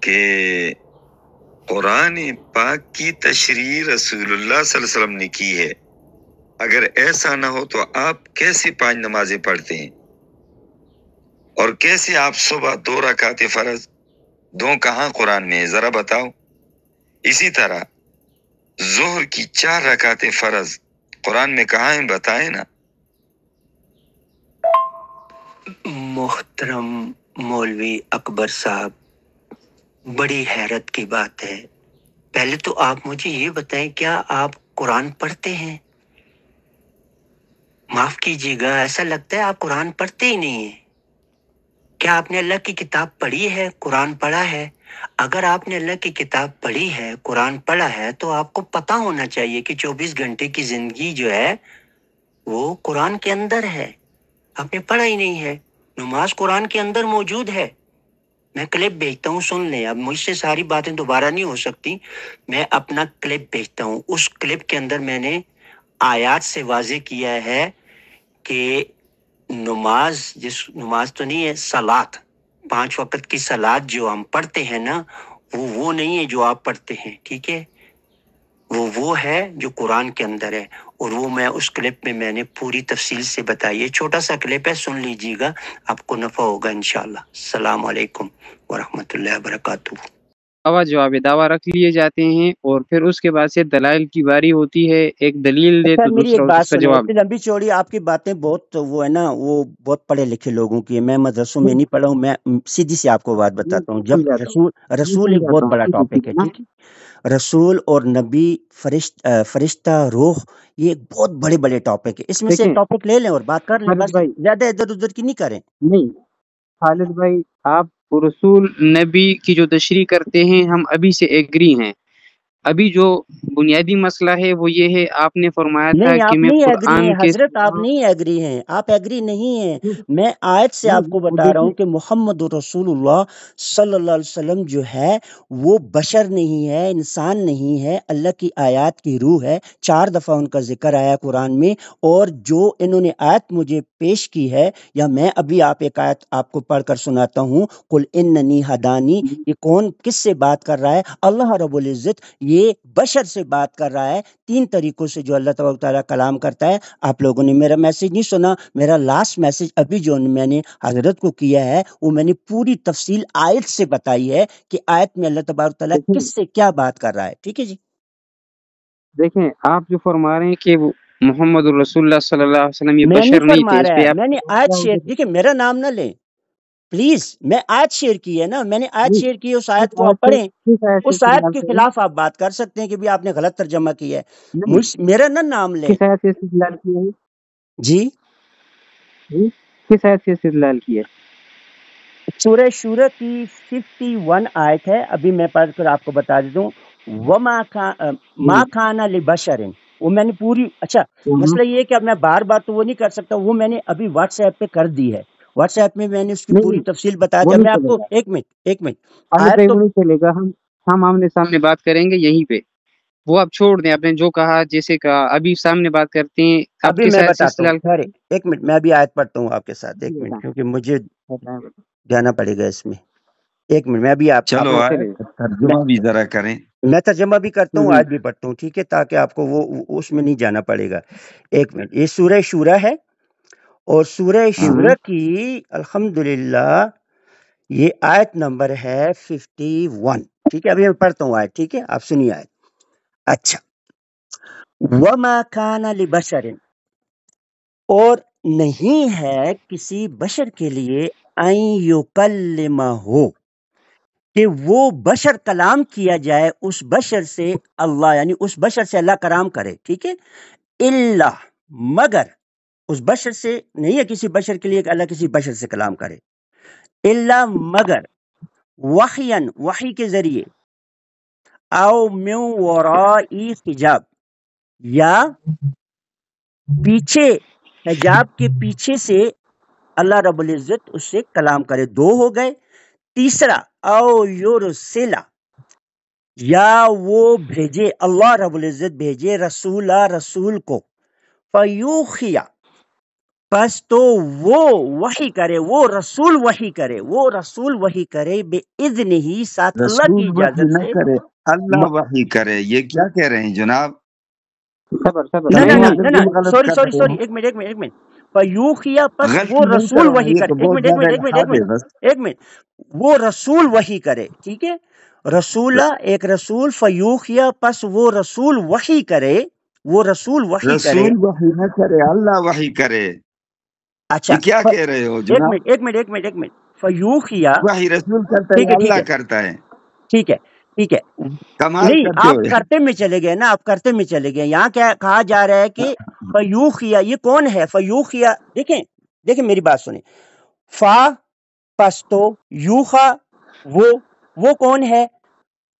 کہ قرآن پاک کی تشریح رسول اللہ صلی اللہ علیہ وسلم نے کی ہے، اگر ایسا نہ ہو تو آپ کیسے 5 نمازیں پڑھتے ہیں؟ اور کیسے آپ صبح 2 رکعت فرض، 2 کہاں قرآن میں ہے، ذرا بتاؤ۔ اسی طرح ظہر کی 4 رکعت فرض قرآن میں کہاں ہیں، بتائیں نا۔ محترم مولوی اکبر صاحب، بڑی حیرت کی بات ہے. پہلے تو آپ مجھے یہ بتائیں، کیا آپ قرآن پڑھتے ہیں؟ معاف کیجیے گا، ایسا لگتا ہے آپ قرآن پڑھتے ہی نہیں ہیں. کیا آپ نے اللہ کی کتاب پڑھی ہے، قرآن پڑھا ہے؟ اگر آپ نے اللہ کی کتاب پڑھی ہے، قرآن پڑھا ہے، تو آپ کو پتہ ہونا چاہیے کہ 24 گھنٹے کی زندگی جو ہے وہ قرآن کے اندر ہے. آپ نے پڑھا ہی نہیں ہے. نماز قرآن کے اندر موجود ہے. میں کلپ بھیجتا ہوں، سن لیں. اب مجھ سے ساری باتیں دوبارہ نہیں ہو سکتی. میں اپنا کلپ بھیجتا ہوں. اس کلپ کے اندر میں نے آیات سے واضح کیا ہے کہ نماز تو نہیں ہے، صلات، 5 وقت کی صلات جو ہم پڑھتے ہیں نا، وہ نہیں ہے جو آپ پڑھتے ہیں. ٹھیک ہے، وہ ہے جو قرآن کے اندر ہے. اور وہ میں اس کلپ میں نے پوری تفصیل سے بتائی ہے. چھوٹا سا کلپ ہے، سن لیجیے گا، آپ کو نفع ہوگا انشاءاللہ. السلام علیکم ورحمۃ اللہ وبرکاتہ. جواب دعویٰ رکھ لیے جاتے ہیں اور پھر اس کے بعد سے دلائل کی باری ہوتی ہے. ایک دلیل دے تو میری ایک دوسرا بات اس کا سنیں، جواب. اتنی لمبی چوڑی آپ کی باتیں بہت وہ ہے نا، وہ بہت پڑھے لکھے لوگوں کی ہے. میں مدرسوں میں نہیں پڑھا ہوں. میں سیدھی سی آپ کو بات بتاتا ہوں. جب رسول ایک بہت بڑا ٹاپک ہے، ٹھیک ہے. رسول اور نبی، فرشتہ، روح، یہ ایک بہت بڑے بڑے ٹاپک ہے. اس میں سے ایک ٹاپک لے لیں اور بات کر لیں، خالد بس بھائی، زیادہ ادھر ادھر کی نہیں کریں. نہیں خالد بھائی، آپ رسول نبی کی جو تشریح کرتے ہیں ہم ابھی سے ایگری ہیں. ابھی جو بنیادی مسئلہ ہے وہ یہ ہے، آپ نے فرمایا تھا نہیں، کہ آپ میں نہیں ایگری ہیں قرآن کے حضرت، آپ نہیں ایگری ہیں، آپ ایگری نہیں ہیں. میں آیت سے آپ کو بتا رہا ہوں کہ محمد رسول اللہ صلی اللہ علیہ وسلم جو ہے وہ بشر نہیں ہے، انسان نہیں ہے، اللہ کی آیات کی روح ہے. 4 دفعہ ان کا ذکر آیا قرآن میں. اور جو انہوں نے آیت مجھے پیش کی ہے، یا میں ابھی ایک آیت آپ کو پڑھ کر سناتا ہوں. قل اننی ہدانی، یہ کون کس سے بات کر رہا ہے؟ اللہ رب العزت یہ بشر سے بات کر رہا ہے. 3 طریقوں سے جو اللہ تبارک تعالیٰ کلام کرتا ہے. آپ لوگوں نے میرا میسج نہیں سنا. میرا لاسٹ میسج ابھی جو میں نے حضرت کو کیا ہے وہ میں نے پوری تفصیل آیت سے بتائی ہے کہ آیت میں اللہ تبارک تعالیٰ کس سے کیا بات کر رہا ہے. ٹھیک ہے جی. دیکھیں آپ جو فرما رہے ہیں کہ وہ محمد رسول اللہ صلی اللہ علیہ وسلم یہ میں نہیں بشر نہیں تھے، فرما اس رہا پہ ہے، آپ میں نے آیت شیئر، دیکھیں میرا نام نہ لیں پلیز. میں آیت شیئر کی ہے نا، میں نے آیت شیئر کی ہے. اس آیت کو آپ پڑھیں. اس آیت کے خلاف آپ بات کر سکتے ہیں کہ بھی آپ نے غلط ترجمہ کیا ہے. میرا نہ نام لیں. کس آیت سے استدلال کیا ہے؟ جی، کس آیت سے استدلال کیا ہے؟ سورہ شورہ کی 51 آیت ہے. ابھی میں پڑھ کر آپ کو بتا دیتا ہوں. ما کھانا لبشرن، وہ میں نے پوری، اچھا مسئلہ یہ ہے کہ اب میں بار بار تو وہ نہیں کر سکتا. وہ میں نے ابھی واٹس ایپ پہ کر دی ہے. واٹس ایپ میں نے اس کی پوری تفصیل بتا وہ دیا. نہیں میں آپ چلے کو گا ایک منٹ خالد آیت بھائی، تو وہ نہیں چلے گا. ہم آمنے سامنے بات کریں گے یہیں پہ. وہ آپ چھوڑ دیں، آپ نے جو کہا جیسے کہا، ابھی سامنے بات کرتے ہیں. آپ ابھی کس میں آیت سے بتاتا ہوں. استدلال ٹھہرے ایک منٹ، میں ابھی آیت پڑھتا ہوں آپ کے ساتھ. ایک منٹ، کیونکہ مجھے جانا پڑے گا اس میں. ایک منٹ، میں ابھی چلو ترجمہ بھی ذرا کریں. میں ترجمہ بھی کرتا ہوں، آیت بھی پڑھتا ہوں، ٹھیک ہے، تاکہ آپ کو وہ اس میں نہیں جانا پڑے گا. ایک منٹ. یہ سورہ شورہ ہے، اور سورہ شورہ کی الحمدللہ یہ آیت نمبر ہے 51. ٹھیک ہے، ابھی میں پڑھتا ہوں آیت. ٹھیک ہے، آپ سنیے آیت. اچھا، وَمَا كَانَ لِبَشَرٍ، اور نہیں ہے کسی بشر کے لیے ان یکلمہ، کہ وہ بشر کلام کیا جائے اس بشر سے اللہ، یعنی اس بشر سے اللہ کلام کرے. ٹھیک ہے، الا، مگر، اس بشر سے نہیں ہے کسی بشر کے لیے کہ اللہ کسی بشر سے کلام کرے. الا، مگر، وحین، وحی کے ذریعے، او من ورائی حجاب، یا پیچھے، حجاب کے پیچھے سے اللہ رب العزت اس سے کلام کرے. 2 ہو گئے. تیسرا، او یرسلا، یا وہ بھیجے، اللہ رب العزت بھیجے، رسول کو، فیوخیا، پس تو وہ وحی کرے، وہ رسول وحی کرے، بے اذن ہی، ساتھ اللہ کی رسول وحی اجازت نہ سے. کرے، اللہ وحی کرے. یہ کیا کہہ رہے ہیں جناب؟ نہ غلط کرتے سوری، ہیں. ایک منٹ. فیوخیا، پس وہ غلطی نہیں رسول کر رہے وحی ہیں، یہ کرے. تو بہت زیادہ الحاد ہے بس. ایک منٹ، وہ رسول وحی کرے. ٹھیک ہے، رسولہ ایک رسول، فیوخیا، پس وہ رسول وحی کرے، رسول وحی نہ کرے، اللہ وحی کرے. اچھا، یہ کیا کہہ رہے ہو ایک جناب؟ منٹ. فیوخیا، وحی رسول کرتا ٹھیک ہے، ہے، اللہ کرتا ہے. ٹھیک ہے ٹھیک ہے، کمال نہیں کرتے آپ ہو کرتے میں چلے گئے نا، آپ کرتے میں چلے گئے. یہاں کیا کہا جا رہا ہے کہ فیوخیا، یہ کون ہے فیوخیا؟ دیکھیں میری بات سنیں. فا پستو یوخا، وہ کون ہے؟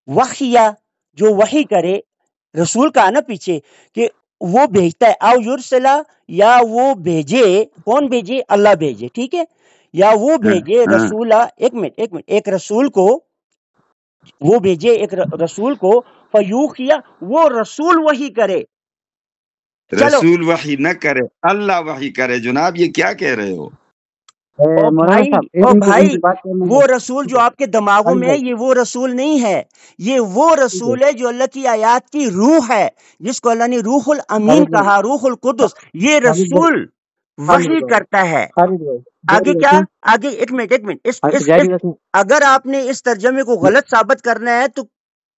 وحیا، جو وحی کرے. رسول کا نا پیچھے کہ وہ بھیجتا ہے، او یرسلا، یا وہ بھیجے. کون بھیجے؟ اللہ بھیجے، ٹھیک ہے. یا وہ بھیجے رسولہ، ایک منٹ، ایک رسول کو وہ بھیجے، ایک رسول کو. فیوخیا، وہ رسول وحی کرے. چلو رسول وحی نہ کرے، اللہ وحی کرے. جناب یہ کیا کہہ رہے ہو؟ او مولانا بھائی، صاحب او ان بھائی، کی بات کرنے وہ رسول جو آپ کے دماغوں خالد میں ہے، بھائی یہ وہ رسول نہیں ہے. یہ وہ رسول ہے جو اللہ کی آیات کی روح ہے، جس کو اللہ نے روح الامین خالد بھائی کہا، روح القدس. یہ خالد بھائی رسول خالد وحی بھائی کرتا ہے. خالد بھائی آگے جاری کیا؟ رکھیں، آگے ایک منٹ، جاری رکھیں. اگر آپ نے اس ترجمے کو غلط ثابت کرنا ہے تو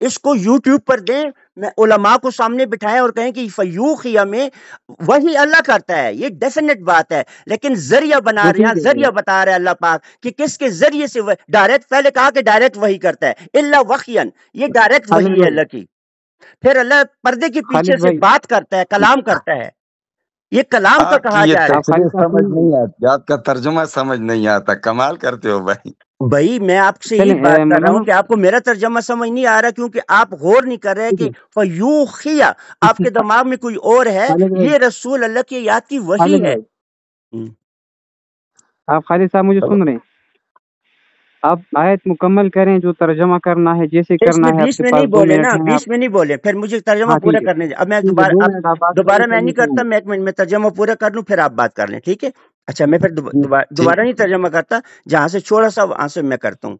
اس کو یوٹیوب پر دیں، میں علماء کو سامنے بٹھائیں اور کہیں کہ فیوخیا میں وہی اللہ کرتا ہے. یہ ڈیفینیٹ بات ہے، لیکن ذریعہ بنا تو رہے ہیں، ٹھیک ہے ذریعہ بتا رہے ہیں اللہ پاک کہ کس کے ذریعے سے ڈائریکٹ. پہلے کہا کہ ڈائریکٹ وہی کرتا ہے، اللہ وحین، یہ ڈائریکٹ خالد وہی ہے بھائی اللہ کی. پھر اللہ پردے کے پیچھے خالد سے بھائی بات کرتا ہے، کلام کرتا ہے. یہ کلام کا آپ کی کہا یہ جا رہا ہے. آپ تشریح خالد صاحب سمجھ سنیں نہیں آتی، آپ کا ترجمہ سمجھ نہیں آتا. کمال کرتے ہو بھائی. بھائی میں آپ سے یہی چلیں بات کر رہا ہوں مولانا کہ آپ کو میرا ترجمہ سمجھ نہیں آ رہا، کیونکہ آپ غور نہیں کر رہے ٹھیک کہ ہے فیوخیا آپ کے دماغ میں کوئی اور ہے. خالد بھائی یہ رسول اللہ کی یاد کی وحی خالد ہے. بھائی آپ خالد صاحب مجھے سن رہے ہیں؟ آپ آیت مکمل کریں، جو ترجمہ کرنا ہے جیسے اس کرنا میں ہے. آپ بیچ کے میں نہیں پاس 2 بولے نا، منٹ ہیں آپ. بیچ میں نہیں بولے، پھر مجھے ترجمہ ہاں پورا ٹھیک ہے کرنے دیں. اب میں ٹھیک ہے، 2 منٹ آپ بات کریں دوبارہ میں پھر نہیں کرتا، سنیں گے. میں ایک منٹ میں ترجمہ پورا کر لوں، پھر آپ بات کر لیں، ٹھیک ہے. اچھا میں پھر ٹھیک. دوبارہ نہیں ترجمہ کرتا، جہاں سے چھوڑا سا وہاں سے میں کرتا ہوں.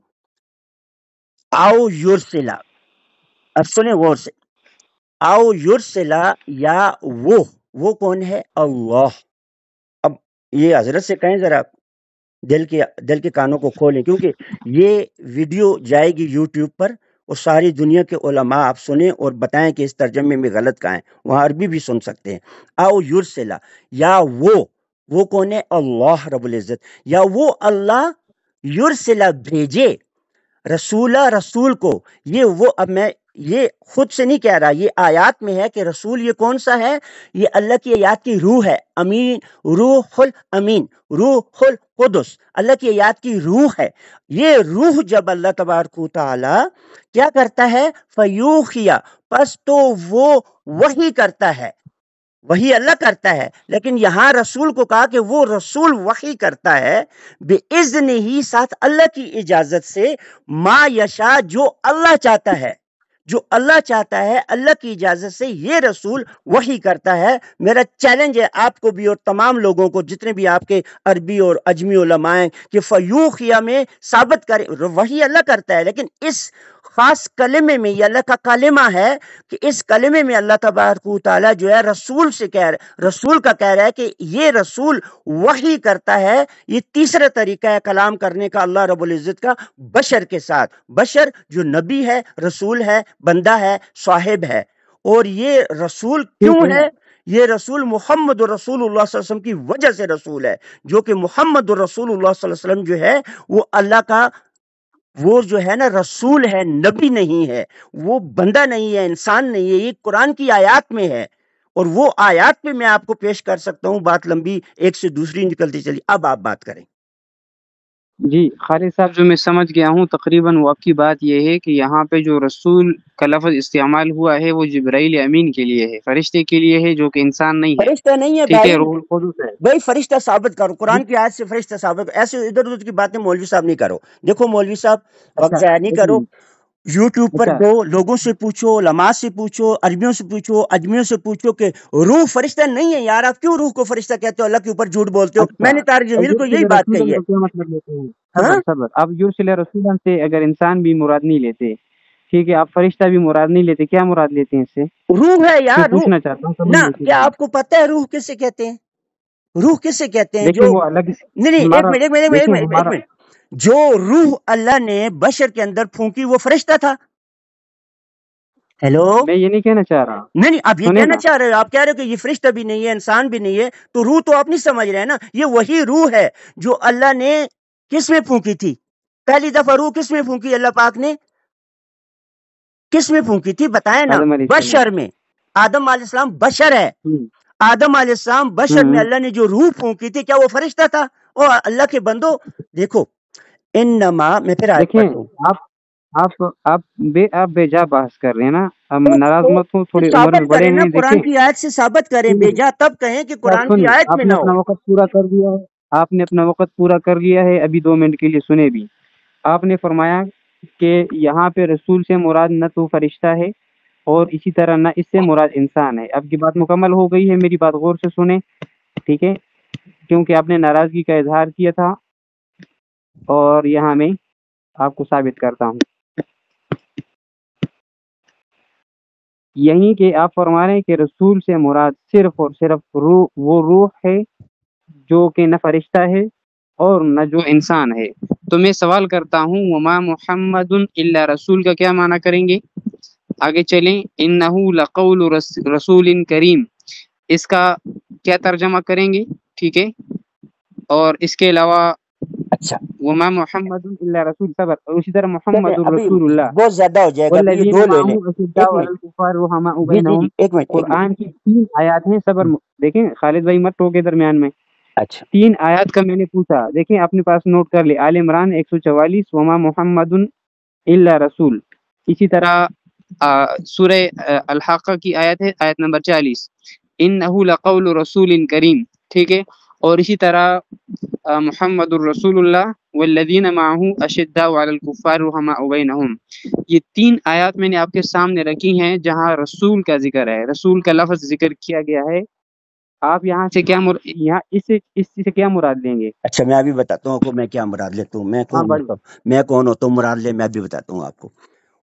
آؤ یرسلا، اب سنیں غور سے. آؤ یرسلا، یا وہ کون ہے؟ اللہ. اب یہ حضرت سے کہیں ذرا دل کے کانوں کو کھولیں، کیونکہ یہ ویڈیو جائے گی یوٹیوب پر اور ساری دنیا کے علماء آپ سنیں اور بتائیں کہ اس ترجمے میں غلط کہاں ہے. وہاں عربی بھی سن سکتے ہیں. آؤ یرسلا، یا وہ کون ہے؟ اللہ رب العزت. یا وہ اللہ یرسلا بھیجے، رسول کو. اب میں یہ خود سے نہیں کہہ رہا، یہ آیات میں ہے کہ رسول یہ کون سا ہے؟ یہ اللہ کی آیات کی روح ہے. امین، روح الامین، روح القدس، اللہ کی آیات کی روح ہے. یہ روح جب اللہ تبارک و تعالی کیا کرتا ہے؟ فیوخیا، پس تو وہ وہی کرتا ہے. وہی اللہ کرتا ہے، لیکن یہاں رسول کو کہا کہ وہ رسول وحی کرتا ہے بِإِذْنِ ہی، ساتھ اللہ کی اجازت سے. ما یشاء، جو اللہ چاہتا ہے، جو اللہ چاہتا ہے اللہ کی اجازت سے یہ رسول وحی کرتا ہے. میرا چیلنج ہے آپ کو بھی اور تمام لوگوں کو، جتنے بھی آپ کے عربی اور عجمی علماء ہیں، کہ فیوخیا میں ثابت کریں وحی اللہ کرتا ہے، لیکن اس خاص کلمے میں، یہ اللہ کا کلمہ ہے کہ اس کلمے میں اللہ تبارک و تعالیٰ جو ہے رسول کا کہہ رہا ہے کہ یہ رسول وحی کرتا ہے. یہ تیسرا طریقہ ہے کلام کرنے کا اللہ رب العزت کا بشر کے ساتھ. بشر جو نبی ہے، رسول ہے، بندہ ہے، صاحب ہے. اور یہ رسول کیوں ٹھیک ہے ہے؟ یہ رسول محمد رسول اللہ صلی اللہ علیہ وسلم کی وجہ سے رسول ہے، جو کہ محمد رسول اللہ صلی اللہ علیہ وسلم جو ہے وہ اللہ کا، وہ جو ہے نا رسول ہے، نبی نہیں ہے، وہ بندہ نہیں ہے، انسان نہیں ہے. یہ قرآن کی آیات میں ہے، اور وہ آیات پہ میں آپ کو پیش کر سکتا ہوں. بات لمبی ایک سے دوسری نکلتی چلی. اب آپ بات کریں. جی خالد صاحب، جو میں سمجھ گیا ہوں تقریباً وہ آپ کی بات یہ ہے کہ یہاں پہ جو رسول کا لفظ استعمال ہوا ہے وہ جبرائیل امین کے لیے ہے، فرشتے کے لیے ہے، جو کہ انسان نہیں ہے. فرشتہ نہیں ہے ٹھیک ہے، بھائی. روح القدس ہے. بھائی فرشتہ ثابت کرو، جی قرآن کی آیت سے فرشتہ ثابت کرو. ایسے ادھر ادھر کی باتیں مولوی صاحب نہیں کرو. دیکھو مولوی صاحب، اچھا وقت ضائع نہیں ایک کرو. منٹ. یوٹیوب پر اچھا دو لوگوں سے پوچھو، علماء سے پوچھو، عربیوں سے پوچھو، اجمیوں سے پوچھو کہ روح فرشتہ نہیں ہے. یار آپ کیوں روح کو فرشتہ کہتے ہو؟ اللہ کے اوپر جھوٹ بولتے ہو. میں اچھا نے طارق جمیل کو یہی یرسل بات رسولن کہی ہے. کا کیا مطلب لیتے ہیں؟ ہاں صبر. اب یرسل رسولن سے اگر انسان بھی مراد نہیں لیتے، ٹھیک ہے، آپ فرشتہ بھی مراد نہیں لیتے، کیا مراد لیتے ہیں اس سے؟ روح ہے میں یار، روح. پوچھنا چاہتا ہوں نہ سمجھنے کے کیا لیے. آپ کو پتہ ہے روح کسے کہتے ہیں؟ روح کسے کہتے ہیں؟ دیکھیں جو وہ الگ نہیں ایک ہمارا، منٹ دیکھیں ہمارا، جو روح اللہ نے بشر کے اندر پھونکی وہ فرشتہ تھا. ہیلو، میں یہ نہیں کہنا چاہ رہا. نہیں آپ یہ سنیں کہنا نا، چاہ رہے ہو، آپ کہہ رہے ہو کہ یہ فرشتہ بھی نہیں ہے، انسان بھی نہیں ہے، تو روح تو آپ نہیں سمجھ رہے ہیں نا. یہ وہی روح ہے جو اللہ نے کس میں پھونکی تھی؟ پہلی دفعہ روح کس میں پھونکی اللہ پاک نے؟ کس میں پھونکی تھی بتائیں نا؟ آدم علیہ السلام۔ بشر میں۔ آدم علیہ السلام بشر ہے، آدم علیہ السلام بشر میں اللہ نے جو روح پھونکی تھی، کیا وہ فرشتہ تھا؟ اور اللہ کے بندو دیکھو، انما میں پھر آیت دیکھیں پڑھتا ہوں، آپ بے جا بحث کر رہے ہیں نا، ہم ناراض مت ہوں، تھوڑی عمر میں ثابت بڑے کریں نا، ہیں۔ قرآن دیکھیں کی آیت سے ثابت کریں، بے جا تب کہیں کہ قرآن کی آیت آپ میں نے نہ اپنا ہو۔ وقت پورا کر دیا ہے، آپ نے اپنا وقت پورا کر لیا ہے، ابھی 2 منٹ کے لیے سنے بھی۔ آپ نے فرمایا کہ یہاں پہ رسول سے مراد نہ تو فرشتہ ہے اور اسی طرح نہ اس سے مراد انسان ہے۔ اب کی بات مکمل ہو گئی ہے، میری بات غور سے سنیں، ٹھیک ہے؟ کیونکہ آپ نے ناراضگی کا اظہار کیا تھا اور یہاں میں آپ کو ثابت کرتا ہوں۔ یہیں کہ آپ فرما رہے ہیں کہ رسول سے مراد صرف اور صرف روح، وہ روح ہے جو کہ نہ فرشتہ ہے اور نہ جو انسان ہے۔ تو میں سوال کرتا ہوں، وما محمد الا رسول کا کیا معنی کریں گے؟ آگے چلیں، انہ لقول رسول کریم، اس کا کیا ترجمہ کریں گے؟ ٹھیک ہے، اور اس کے علاوہ اچھا وما محمد الا رسول صبر، اور اسی طرح محمد ابھی الرسول اللہ بہت زیادہ ہو جائے گا، ابھی یہ والذین 2 لے لیں۔ معه اشداء ایک علی منٹ، الکفار رحماء جی بینہم۔ ایک منٹ۔ قرآن کی 3 آیات ہیں، صبر دیکھیں خالد بھائی مت ٹوکے درمیان میں، اچھا 3 آیات کا میں نے پوچھا، دیکھیں اپنے پاس نوٹ کر لیں، آل عمران 144، وما محمد الا رسول۔ اسی طرح سورہ الحاقہ کی آیت ہے، آیت نمبر 40، انہ لقول رسول کریم، ٹھیک ہے؟ اور اسی طرح محمد الرسول اللہ والذین معه اشداء علی الکفار رحماء بینہم۔ یہ 3 آیات میں نے آپ کے سامنے رکھی ہیں جہاں رسول کا ذکر ہے، رسول کا لفظ ذکر کیا گیا ہے۔ آپ یہاں سے کیا یہاں اس سے کیا مراد لیں گے؟ اچھا، میں ابھی بتاتا ہوں آپ کو میں کیا مراد لیتا ہوں، میں ہاں کون بڑی ہوتا ہوں، میں کون ہوتا ہوں مراد لے، میں ابھی بتاتا ہوں آپ کو۔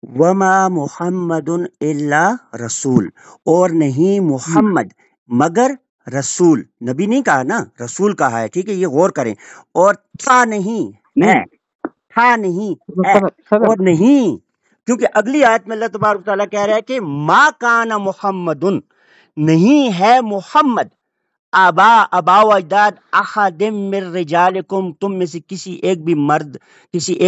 وما محمد الا رسول، اور نہیں محمد مگر رسول، نبی نہیں کہا نا، رسول کہا ہے، ٹھیک ہے؟ یہ غور کریں، اور تھا نہیں ہے، نہیں تھا نہیں ہے، صبر اور نہیں، کیونکہ اگلی آیت میں اللہ تبارک و تعالیٰ کہہ رہا ہے کہ ما کان محمد، نہیں ہے محمد آبا و اجداد احد من رجالکم، تم میں سے کسی ایک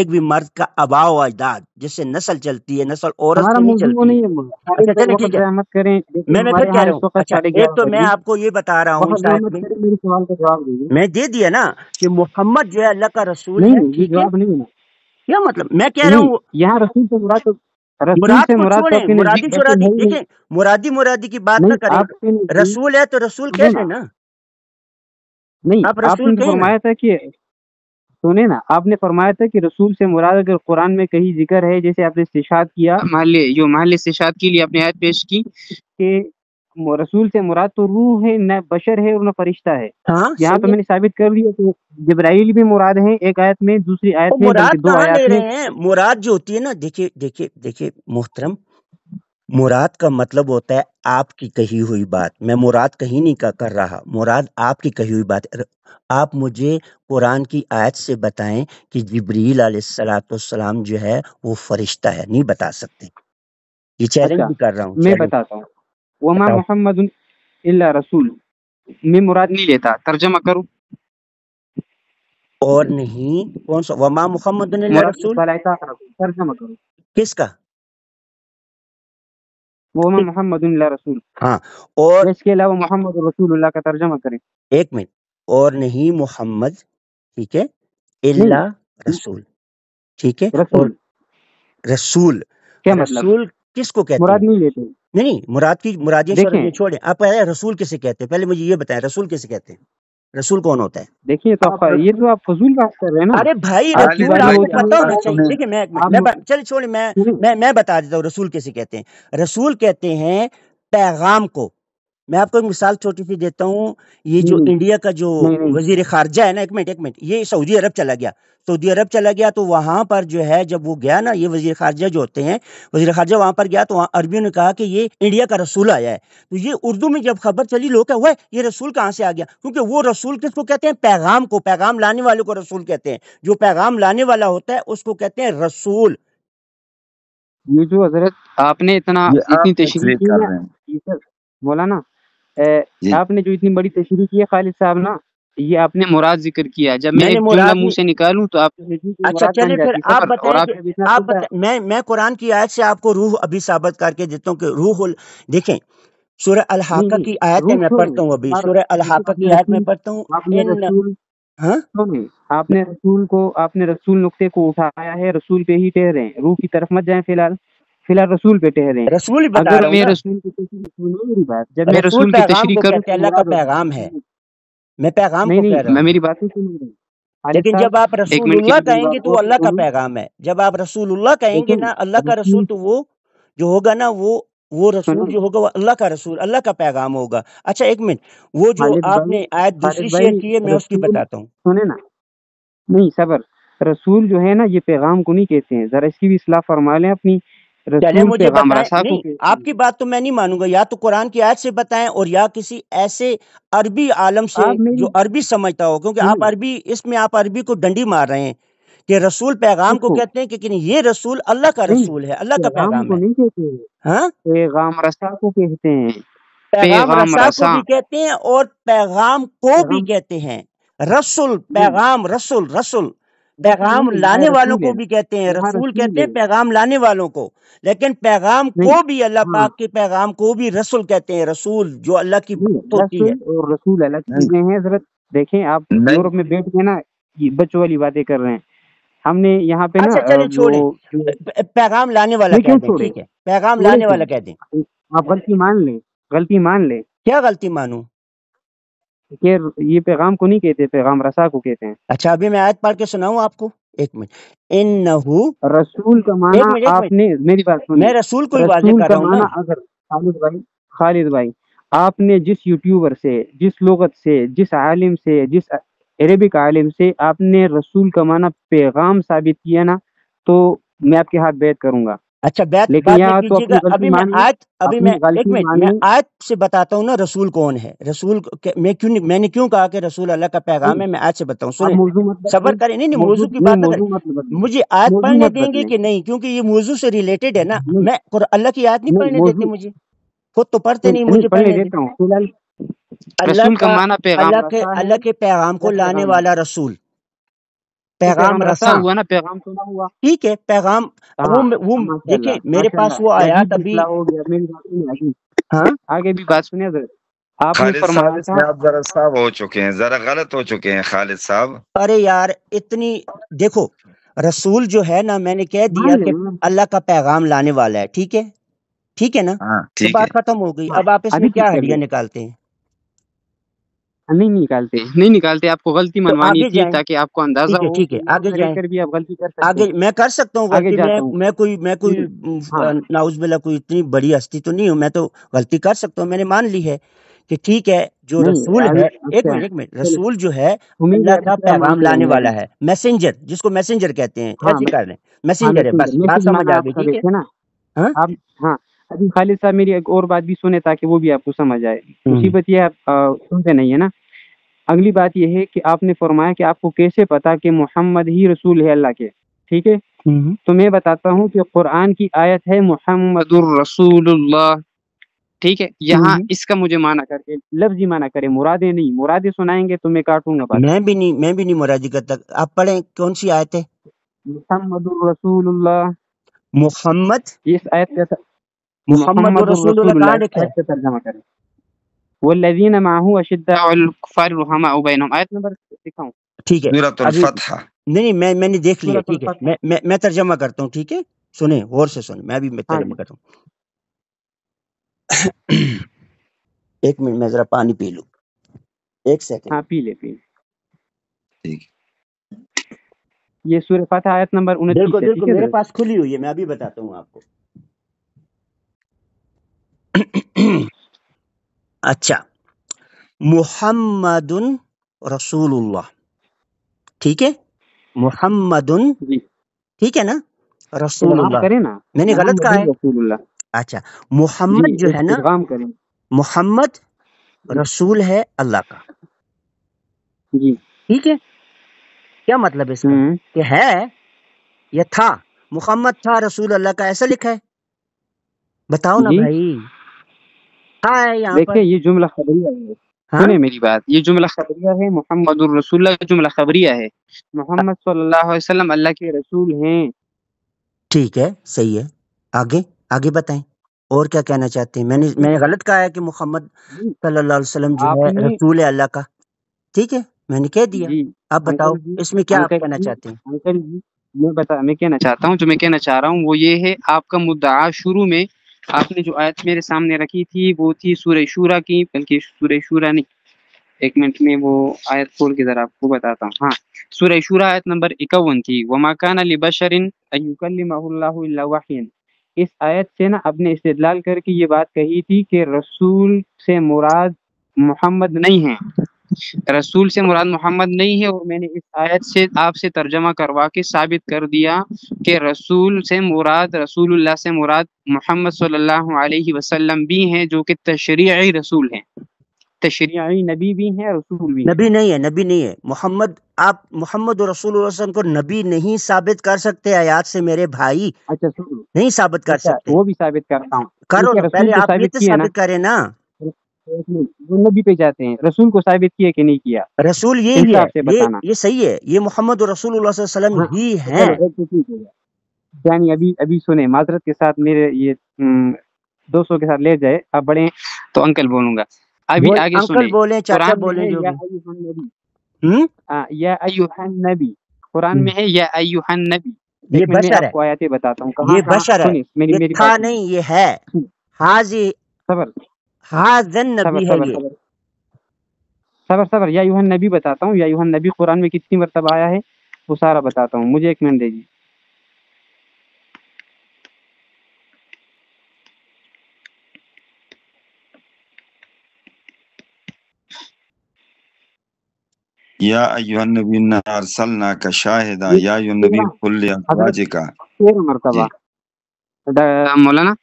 بھی مرد کا آبا و اجداد، جس سے نسل چلتی ہے، نسل عورت ہمارا سے نہیں موضوع وہ چلتی۔ نہیں ہے، اچھا چلیں وقت ٹھیک ہے، ضائع مت کریں، دیکھیں میں ہمارے پھر کہہ یہاں رہا اس ہوں، وقت اچھا 11:30 ایک تو میں بجے۔ آپ کو یہ بتا رہا ہوں وقت اس ضائع آیت مت میں، کریں، میرے سوال کا جواب دیجیے۔ میں دے دیا نا کہ محمد جو ہے اللہ کا رسول ہے، نہیں، یہ ٹھیک ہے؟ جواب نہیں ہے، کیا مطلب میں کہہ رہا نہیں، ہوں؟ یہاں رسول سے مراد مراد کو تو چھوڑیں، آپ کے مرادی نزدیک رسول شرادی ہے ہی نہیں۔ دیکھیں، مرادی کی بات نہ نہیں، کریں، آپ کے نزدیک رسول ہے تو رسول سنیں کہہ دیں نا، نا، نہیں، آپ آپ رسول نے تو کہیں نا۔ فرمایا تھا کہ سنیں نا، آپ نے فرمایا تھا کہ رسول سے مراد اگر قرآن میں کہیں ذکر ہے، جیسے آپ نے استشہاد کیا، محل استشہاد کے لیے اپنے آیت پیش کی کہ رسول سے مراد تو روح ہے، نہ بشر ہے اور نہ فرشتہ ہے۔ ہاں یہاں تو صحیح ہے، میں نے ثابت کر لیا کہ جبرائیل بھی مراد ہیں، ایک آیت میں، دوسری وہ آیت میں، بلکہ مراد 2 کہاں لے آیات میں۔ رہے ہیں؟ مراد جو ہوتی ہے نا، دیکھیے محترم، مراد کا مطلب ہوتا ہے آپ کی کہی ہوئی بات، میں مراد کہیں نہیں کر رہا، مراد آپ کی کہی ہوئی بات۔ آپ مجھے قرآن کی آیت سے بتائیں کہ جبریل علیہ السلام جو ہے وہ فرشتہ ہے، نہیں بتا سکتے، یہ چیلنج اچھا بھی کر رہا ہوں، میں چیلنج بتاتا ہوں، وما بتاؤ۔ محمد الا رسول، میں مراد نہیں لیتا، ترجمہ کروں، اور نہیں کون سا وما محمد اللہ مراد رسول، ترجمہ کروں، کس کا؟ وما محمد الا رسول، ہاں، اور یا اس کے علاوہ محمد رسول اللہ کا ترجمہ کریں۔ ایک منٹ، اور نہیں محمد، ٹھیک ہے، نہیں، اللہ رسول، ٹھیک ہے، اور رسول رسول، کیا مطلب؟ رسول کس کو کہتے مراد ہیں؟ نہیں لیتے، نہیں مرادی دیکھیں شرطیں چھوڑیں، آپ پہلے رسول کسے کہتے ہیں، پہلے مجھے یہ بتائیں رسول کسے کہتے ہیں، رسول کون ہوتا ہے؟ دیکھیے تو یہ تو آپ فضول بات کر رہے ہیں نا۔ ارے بھائی آپ کی رسول بات آپ یہ کو ہوتی پتہ ہونا ہے، چاہیے، دیکھیں چل چھوڑیں، میں بتا دیتا ہوں رسول کیسے کہتے ہیں۔ رسول کہتے ہیں پیغام کو، میں آپ کو ایک مثال چھوٹی سی دیتا ہوں، یہ جو انڈیا کا جو نہیں، وزیر خارجہ ہے نا، ایک منٹ، یہ سعودی عرب چلا گیا تو وہاں پر جو ہے جب وہ گیا نا، یہ وزیر خارجہ جو ہوتے ہیں، وزیر خارجہ وہاں پر گیا تو وہاں عربیوں نے کہا کہ یہ انڈیا کا رسول آیا ہے، تو یہ اردو میں جب خبر چلی، لوگ کہ یہ رسول کہاں سے آ گیا، کیونکہ وہ رسول کس کو کہتے ہیں؟ پیغام کو، پیغام لانے والے کو رسول کہتے ہیں، جو پیغام لانے والا ہوتا ہے اس کو کہتے ہیں رسول۔ یہ جو حضرت آپ نے یہ اتنی آپ تشریح تشریح کی کر نا، رہے ہیں مولانا جی۔ آپ نے جو اتنی بڑی تشریح کی ہے خالد صاحب نا، یہ آپ نے مراد ذکر کیا، جب میں میں نے ایک جملہ مراد منہ سے نکالوں تو آپ کی اچھا مراد بن چلیں پھر جاتی آپ صبر، اور بتائیں آپ کہ جب اتنا سوچا میں قرآن کی آیت سے آپ کو روح ابھی ثابت کر کے دیتا ہوں کہ دیکھیں سورہ نہیں الحاقہ کی نہیں آیت روح میں چھوڑیں، پڑھتا ہوں ابھی، بار سورہ دیکھیں الحاقہ آپ کی نے آیت میں رسول پڑھتا ہوں آپ نے ان رسول ہاں سنیں، آپ نے رسول نقطے کو اٹھایا ہے، رسول پہ ہی ٹہرے ہیں، روح کی طرف مت جائیں، فی الحال رسول پہ ٹہرے ہیں۔ رسول ہی بتا اگر رہا ہوں میں نا، رسول کی تشریح سنیں میری بات، جب میں رسول رسول کی پیغام تشریح کو کروں کہتے ہیں، تو اللہ کا مراد پیغام ہے، میں پیغام نہیں کو کہہ نہیں، رہا میں ہوں، میری بات نہیں سن رہی خالد لیکن صاحب، جب آپ ایک رسول منٹ کے اللہ لیے میری کہیں گے بات تو غور وہ سے اللہ کا سنیں۔ پیغام ہے، جب آپ رسول اللہ کہیں گے لیکن نا اللہ کا رسول، رسول تو وہ جو ہوگا نا وہ رسول سنیں جو ہوگا وہ اللہ کا رسول، اللہ کا پیغام ہوگا۔ اچھا ایک منٹ، وہ جو خالد آپ بھائی، نے آیت دوسری خالد شیئر بھائی کی ہے میں اس کی رسول بتاتا ہوں۔ سنیں نا، نہیں صبر، رسول جو ہے نا یہ پیغام کو نہیں کہتے ہیں، ذرا اس کی بھی اصلاح فرما لیں اپنی، چلے رسول مجھے پیغام بتائیں، رسا کو نہیں کہتے آپ ہیں۔ کی بات تو میں نہیں مانوں گا، یا تو قرآن کی آیت سے بتائیں اور یا کسی ایسے عربی عالم سے آپ میری جو عربی سمجھتا ہو، کیونکہ آپ سنیں، عربی، اس میں آپ عربی کو ڈنڈی مار رہے ہیں کہ رسول پیغام کو دیکھو کہتے ہیں کہ یہ رسول اللہ کا نہیں رسول ہے، اللہ کا پیغام پیغام کو ہے۔ نہیں کہتے ہیں، ہاں، پیغام رسا کو کہتے ہیں، پیغام پیغام رسا کو رسا، بھی کہتے ہیں اور پیغام کو بھی پیغام کہتے ہیں، رسول نہیں، پیغام رسول رسول پیغام نہیں، یہاں لانے والوں رسول کو ہے نا، بھی کہتے ہیں، یہاں رسول رسول کہتے ہیں ہے، پیغام لانے والوں کو، لیکن پیغام نہیں کو بھی اللہ ہاں پاک کے پیغام کو بھی رسول کہتے ہیں، رسول جو اللہ کی بات نہیں، ہوتی ہے۔ رسول اور رسول الگ نہیں چیزیں ہیں، ضرورت دیکھیں آپ نہیں یورپ میں بیٹھ کے نا یہ بچوں والی باتیں کر رہے ہیں، ہم نے یہاں پہ نا اچھا چلیں چھوڑیں، وہ پیغام لانے والا نہیں کہہ کیوں دیں، چھوڑے، ٹھیک ہے، پیغام چھوڑے لانے کیوں، والا کہہ دیں۔ آپ غلطی مان لیں، غلطی مان لیں کیا غلطی مانوں؟ کہ یہ پیغام کو نہیں کہتے، پیغام رسا کو کہتے ہیں۔ اچھا ابھی میں آیت پڑھ کے سناؤں آپ کو، ایک منٹ، انہو، رسول کا ایک معنی منٹ ایک آپ منٹ، نے میری بات میں سنیں، رسول کو ہی واضح رسول کر کا رہا ہوں نا۔ معنی اگر خالد بھائی آپ نے جس یوٹیوبر سے، جس لغت سے، جس عالم سے، جس عربک عالم سے آپ نے رسول کا معنی پیغام ثابت کیا نا تو میں آپ کے ہاتھ بیعت کروں گا، اچھا بیعت لیکن بعد میں یا تو کیجیے گا، اپنی غلطی مانیں، ابھی اپنی میں ایک غلطی منٹ، میں مانیں، آیت سے بتاتا ہوں نا رسول کون ہے، رسول میں نے کیوں کہا کہ رسول اللہ کا پیغام نہیں ہے، میں آیت سے بتاؤں، آپ سنیں، موضوع مت صبر بدلیں، کریں، نہیں موضوع کی بات نہ موضوع مت کریں، بدلیں، مجھے آیت موضوع پڑھنے مت دیں گے بدلیں، کہ نہیں، کیونکہ یہ موضوع سے ریلیٹڈ ہے نا، نہیں میں اللہ کی آیت نہیں نہیں پڑھنے دیتے موضوع مجھے، خود تو پڑھتے نہیں، نہیں مجھے پڑھنے پڑھنے دیں۔ دیتا ہوں فی الحال، اللہ رسول کا کا معنی پیغام رسا ہے اللہ کے پیغام کو یا لانے پیغام، والا رسول، تو پیغام پیغام رسا رساں، ہوا نا، پیغام تو نہ ہوا، ٹھیک ہے، پیغام ہاں وہ ماشاء دیکھیں اللہ میرے ماشاء پاس اللہ، وہ یہ آیات عجیب ابھی، اصلاح ہو گیا، میری بات سنیں ہاں آگے بھی بات سنیں حضرت، آپ نے خالد صاحب فرمایا اس تھا، میں آپ ذرا صاحب ہو چکے ہیں، ذرا غلط ہو چکے ہیں خالد صاحب۔ ارے یار اتنی، دیکھو رسول جو ہے نا میں نے کہہ دیا مان لیں کہ اللہ کا پیغام لانے والا ہے، ٹھیک ہے، ٹھیک ہے نا، ہاں تو ٹھیک ہے، بات ختم ہو گئی، ہاں اب آپ اس میں ابھی کیا ٹھیک کر ہڈیاں لیں، نکالتے ہیں؟ نہیں نکالتے، آپ کو غلطی تو منوانی آگے تھی جائیں، تاکہ آپ کو اندازہ ہو ٹھیک کہ ہے یورپ آگے میں رہ جائیں، کر بھی آپ غلطی کر سکتے آگے ہیں۔ میں کر سکتا ہوں آگے غلطی، جاتا ہوں، میں کوئی ہاں ناؤز باللہ کوئی اتنی بڑی ہستی تو نہیں ہوں، میں تو غلطی کر سکتا ہوں، میں نے مان لی ہے کہ ٹھیک ہے، جو نہیں رسول ہے، اچھا ایک منٹ، چلو، رسول جو ہے امید ہے اللہ ابھی کا کیا پیغام مانتے لانے رہیں گے ابھی، والا ہے، میسنجر جس کو میسنجر کہتے ہیں، ہاں ایسے کر لیں، ہاں میسنجر ہے، بس بات میسج سمجھ مانا آ آپ گئی، کا ٹھیک ہے، دیکھیں نا ہاں آپ، ہاں ابھی خالد صاحب میری ایک اور بات بھی سنیں تاکہ وہ بھی آپ کو سمجھ آئے، ہوں، مصیبت یہ آپ سنتے نہیں ہے نا۔ اگلی بات یہ ہے کہ آپ نے فرمایا کہ آپ کو کیسے پتا کہ محمد ہی رسول ہے اللہ کے، ٹھیک ہے، ہوں، تو میں بتاتا ہوں کہ قرآن کی آیت ہے محمد الرسول اللہ، ٹھیک ہے، یہاں ہوں، اس کا مجھے معنی کر کے لفظی معنی کرے، مرادیں نہیں، مرادیں سنائیں گے تو میں کاٹوں گا بات، میں بھی نہیں مرادی کرتا، آپ پڑھیں کون سی آیت ہے؟ محمد الرسول اللہ، محمد اس آیت کا محمد محمد رسول اللہ الرسول کہاں اللہ اس لکھا ہے؟ آیت کا ترجمہ کریں، والذین معه اشداء على الكفار رحماء بینهم، آیت نمبر دکھاؤں، ٹھیک ہے، سورۃ ابھی الفتح۔ نہیں میں نے دیکھ لیا، سورۃ ٹھیک ہے، الفتح، میں ترجمہ کرتا ہوں، ٹھیک ہے، سنیں غور سے سنیں، میں بھی ہاں ترجمہ جی، کرتا ہوں، ایک منٹ میں ذرا پانی پی لوں، ایک سیکنڈ، ہاں پی لے، ٹھیک ہے۔ یہ سورہ فتح آیت نمبر 29 ہے، ٹھیک بالکل ہے میرے حضرت، پاس کھلی ہوئی ہے، میں ابھی بتاتا ہوں آپ کو۔ اچھا، محمد رسول اللہ، ٹھیک ہے، محمد، جی ٹھیک ہے نا، رسول ادغام اللہ، کریں نا، میں نے غلط محمد کہا ہے؟ رسول اللہ، اچھا، جی محمد جو ہے نا، ادغام کریں، محمد جی رسول ہے اللہ کا، جی، ٹھیک ہے، کیا مطلب اس کا ہوں، کہ ہے یا تھا، محمد تھا رسول اللہ کا، ایسا لکھا ہے؟ بتاؤ نا جی بھائی، تھا ہے یہاں پر، دیکھیں یہ جملہ خبریہ ہے، ہاں سنیں میری بات، یہ جملہ خبریہ ہے، محمد الرسول اللہ جملہ خبریہ ہے، محمد صلی اللہ علیہ وسلم اللہ کے رسول ہیں۔ ٹھیک ہے، صحیح ہے، آگے آگے بتائیں اور کیا کہنا چاہتے ہیں؟ میں نے غلط کہا ہے کہ محمد جی صلی اللہ علیہ وسلم جو آپ ہے نے، رسول ہے اللہ کا؟ ٹھیک ہے، میں نے کہہ دیا، جی آپ بتاؤ انکل جی، اس میں کیا آپ انکل کہنا جی، چاہتے ہیں؟ انکل جی، میں کہنا چاہتا ہوں، جو میں کہنا چاہ رہا ہوں وہ یہ ہے، آپ کا مدعا شروع میں آپ نے جو آیت میرے سامنے رکھی تھی وہ تھی سورہ شورا کی، بلکہ سورہ شورا نہیں، ایک منٹ میں وہ آیت کھول کے ذرا آپ کو بتاتا ہوں۔ ہاں، سورہ شورا آیت نمبر 51 تھی، وما کان لبشر ان یکلمہ اللہ الا وحیا۔ اس آیت سے نا آپ نے استدلال کر کے یہ بات کہی تھی کہ رسول سے مراد محمد نہیں ہے، رسول سے مراد محمد نہیں ہے، اور میں نے اس آیت سے آپ سے ترجمہ کروا کے ثابت کر دیا کہ رسول سے مراد، رسول اللہ سے مراد محمد صلی اللہ علیہ وسلم بھی ہیں، جو کہ تشریعی رسول ہیں، تشریعی نبی بھی ہیں، رسول بھی ہیں۔ نبی نہیں ہے، نبی نہیں ہے محمد، آپ محمد رسول اللہ صلی اللہ علیہ وسلم کو نبی نہیں ثابت کر سکتے آیات سے میرے بھائی، اچھا سنو، نہیں ثابت کر اچھا سکتے۔ وہ بھی ثابت کرتا ہوں، کرو ٹھیک ہے، نا، رسول پہلے کو آپ یہ ثابت تو کیا نا، ثابت کریں نا۔ وہ نبی پہ جاتے ہیں، رسول کو ثابت کیا کہ نہیں کیا، رسول یہی ہے، انصاف سے بتانا۔ یہ صحیح ہے، یہ محمد رسول اللہ صلی اللہ علیہ ہاں وسلم ہی تو ہیں۔ چلو ایک تو ٹھیک ہے، یعنی ابھی سنیں، معذرت کے ساتھ میرے یہ دوستوں کے ساتھ لے جائے، اب بڑے تو انکل بولوں گا، ابھی بول آگے انکل سنیں، بولیں، چاچا قرآن میں بولیں، ہے جو یا بھی۔ ایھا النبی، ہوں یا ایھا النبی، قرآن میں ہے یا ایھا النبی۔ یہ ایک منٹ میں بشر آپ ہے، کو آیاتیں بتاتا ہوں، کہاں یہ کہاں، بشر ہے، سنیں یہ میری تھا بات نہیں، یہ ہے۔ سنیں، حاضی صبر حاضن صبر نبی ہے صبر یہ۔ صبر صبر، یا ایھا النبی بتاتا ہوں، یا ایھا النبی قرآن میں کتنی مرتبہ آیا ہے وہ سارا بتاتا ہوں، مجھے ایک منٹ دیجیے۔ یا ایوہ النبی انا ارسلناک شاہدا یہ یا ایوہ النبی تیرہ، قل حضرت لازواجک۔ 13 مرتبہ جی مولانا،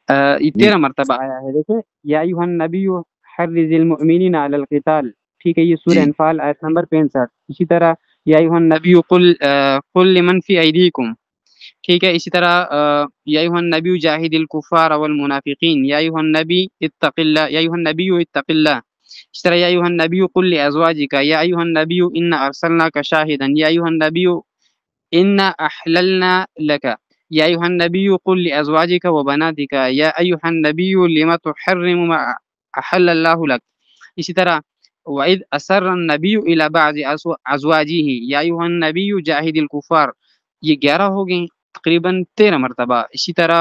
یہ جی 13 مرتبہ آیا ہے، دیکھیں، یا ایھا النبی حرض المؤمنین علی القتال، ٹھیک ہے، یہ سورہ جی انفال آیت نمبر 65۔ اسی طرح یا ایھا النبی قل لمن فی ایدیکم، ٹھیک ہے، اسی طرح یا ایھا النبی جاہد الکفار والمنافقین، یا ایھا النبی اتق اللہ، یا ایھا النبی اتق اللہ، اس طرح یا ایھا النبی قل لازواجک، یا ایھا النبی انا ارسلناک شاہدا، یا ایھا النبی انا احللنا لك، یا ایھا النبی قل لازواجک وبناتک، یا ایھا النبی لم تحرم ما احل اللہ لك، اسی طرح وَإِذْ أَسَرَّ النَّبِيُّ إِلَى بَعْضِ أَزْوَاجِهِ يَا أَيُّهَا النَّبِيُّ جَاهِدِ الْكُفَّارَ، یہ 11 ہو گئے، تقریباً 13 مرتبہ۔ اسی طرح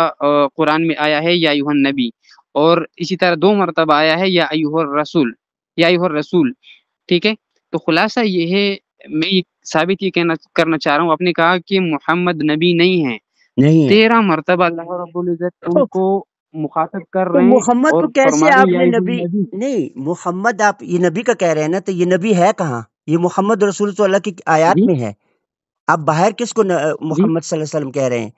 قرآن میں آیا ہے یا ایھا النبی، اور اسی طرح 2 مرتبہ آیا ہے یا ایھا الرسول، یا ایھا الرسول، ٹھیک ہے۔ تو خلاصہ یہ ہے، میں ثابت یہ کرنا چاہ رہا ہوں، آپ نے کہا کہ محمد نبی نہیں ہے، نہیں ہے 13 مرتبہ اللہ رب العزت ان کو مخاطب کر تو رہے ہیں محمد اور کو کیسے فرما رہے آپ ہیں یا نے ایھا نبی، النبی۔ نہیں محمد آپ یہ نبی کا کہہ رہے ہیں نا، تو یہ نبی ہے کہاں؟ یہ محمد رسول تو اللہ کی آیات جی میں ہے، آپ باہر کس کو جی، محمد صلی اللہ علیہ وسلم کہہ رہے ہیں؟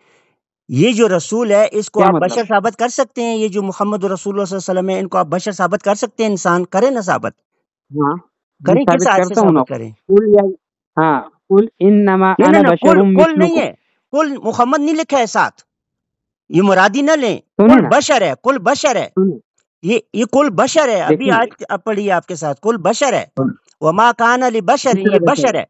یہ جو رسول ہے اس کو کیا آپ مطلب؟ بشر ثابت کر سکتے ہیں؟ یہ جو محمد رسول اللہ صلی اللہ علیہ وسلم ہے ان کو آپ بشر ثابت کر سکتے ہیں؟ انسان کریں نا ثابت، ہاں جی، کریں، کس ثابت آیت سے کرتا ہوں نا، ثابت کریں؟ قل یا، ہاں، قل انما نہیں انا نہیں بشر کل نہیں مثلکم، ہے، کل محمد نہیں لکھا ہے ساتھ، یہ مرادی نہ لیں، سنیں کل نا، بشر ہے، کل بشر ہے، سنیں، یہ کل بشر ہے، ابھی دیکھیے، آج اب پڑھیے آپ کے ساتھ، کل بشر ہے، وما کان لبشر، کس یہ طرح بشر بشر ہے۔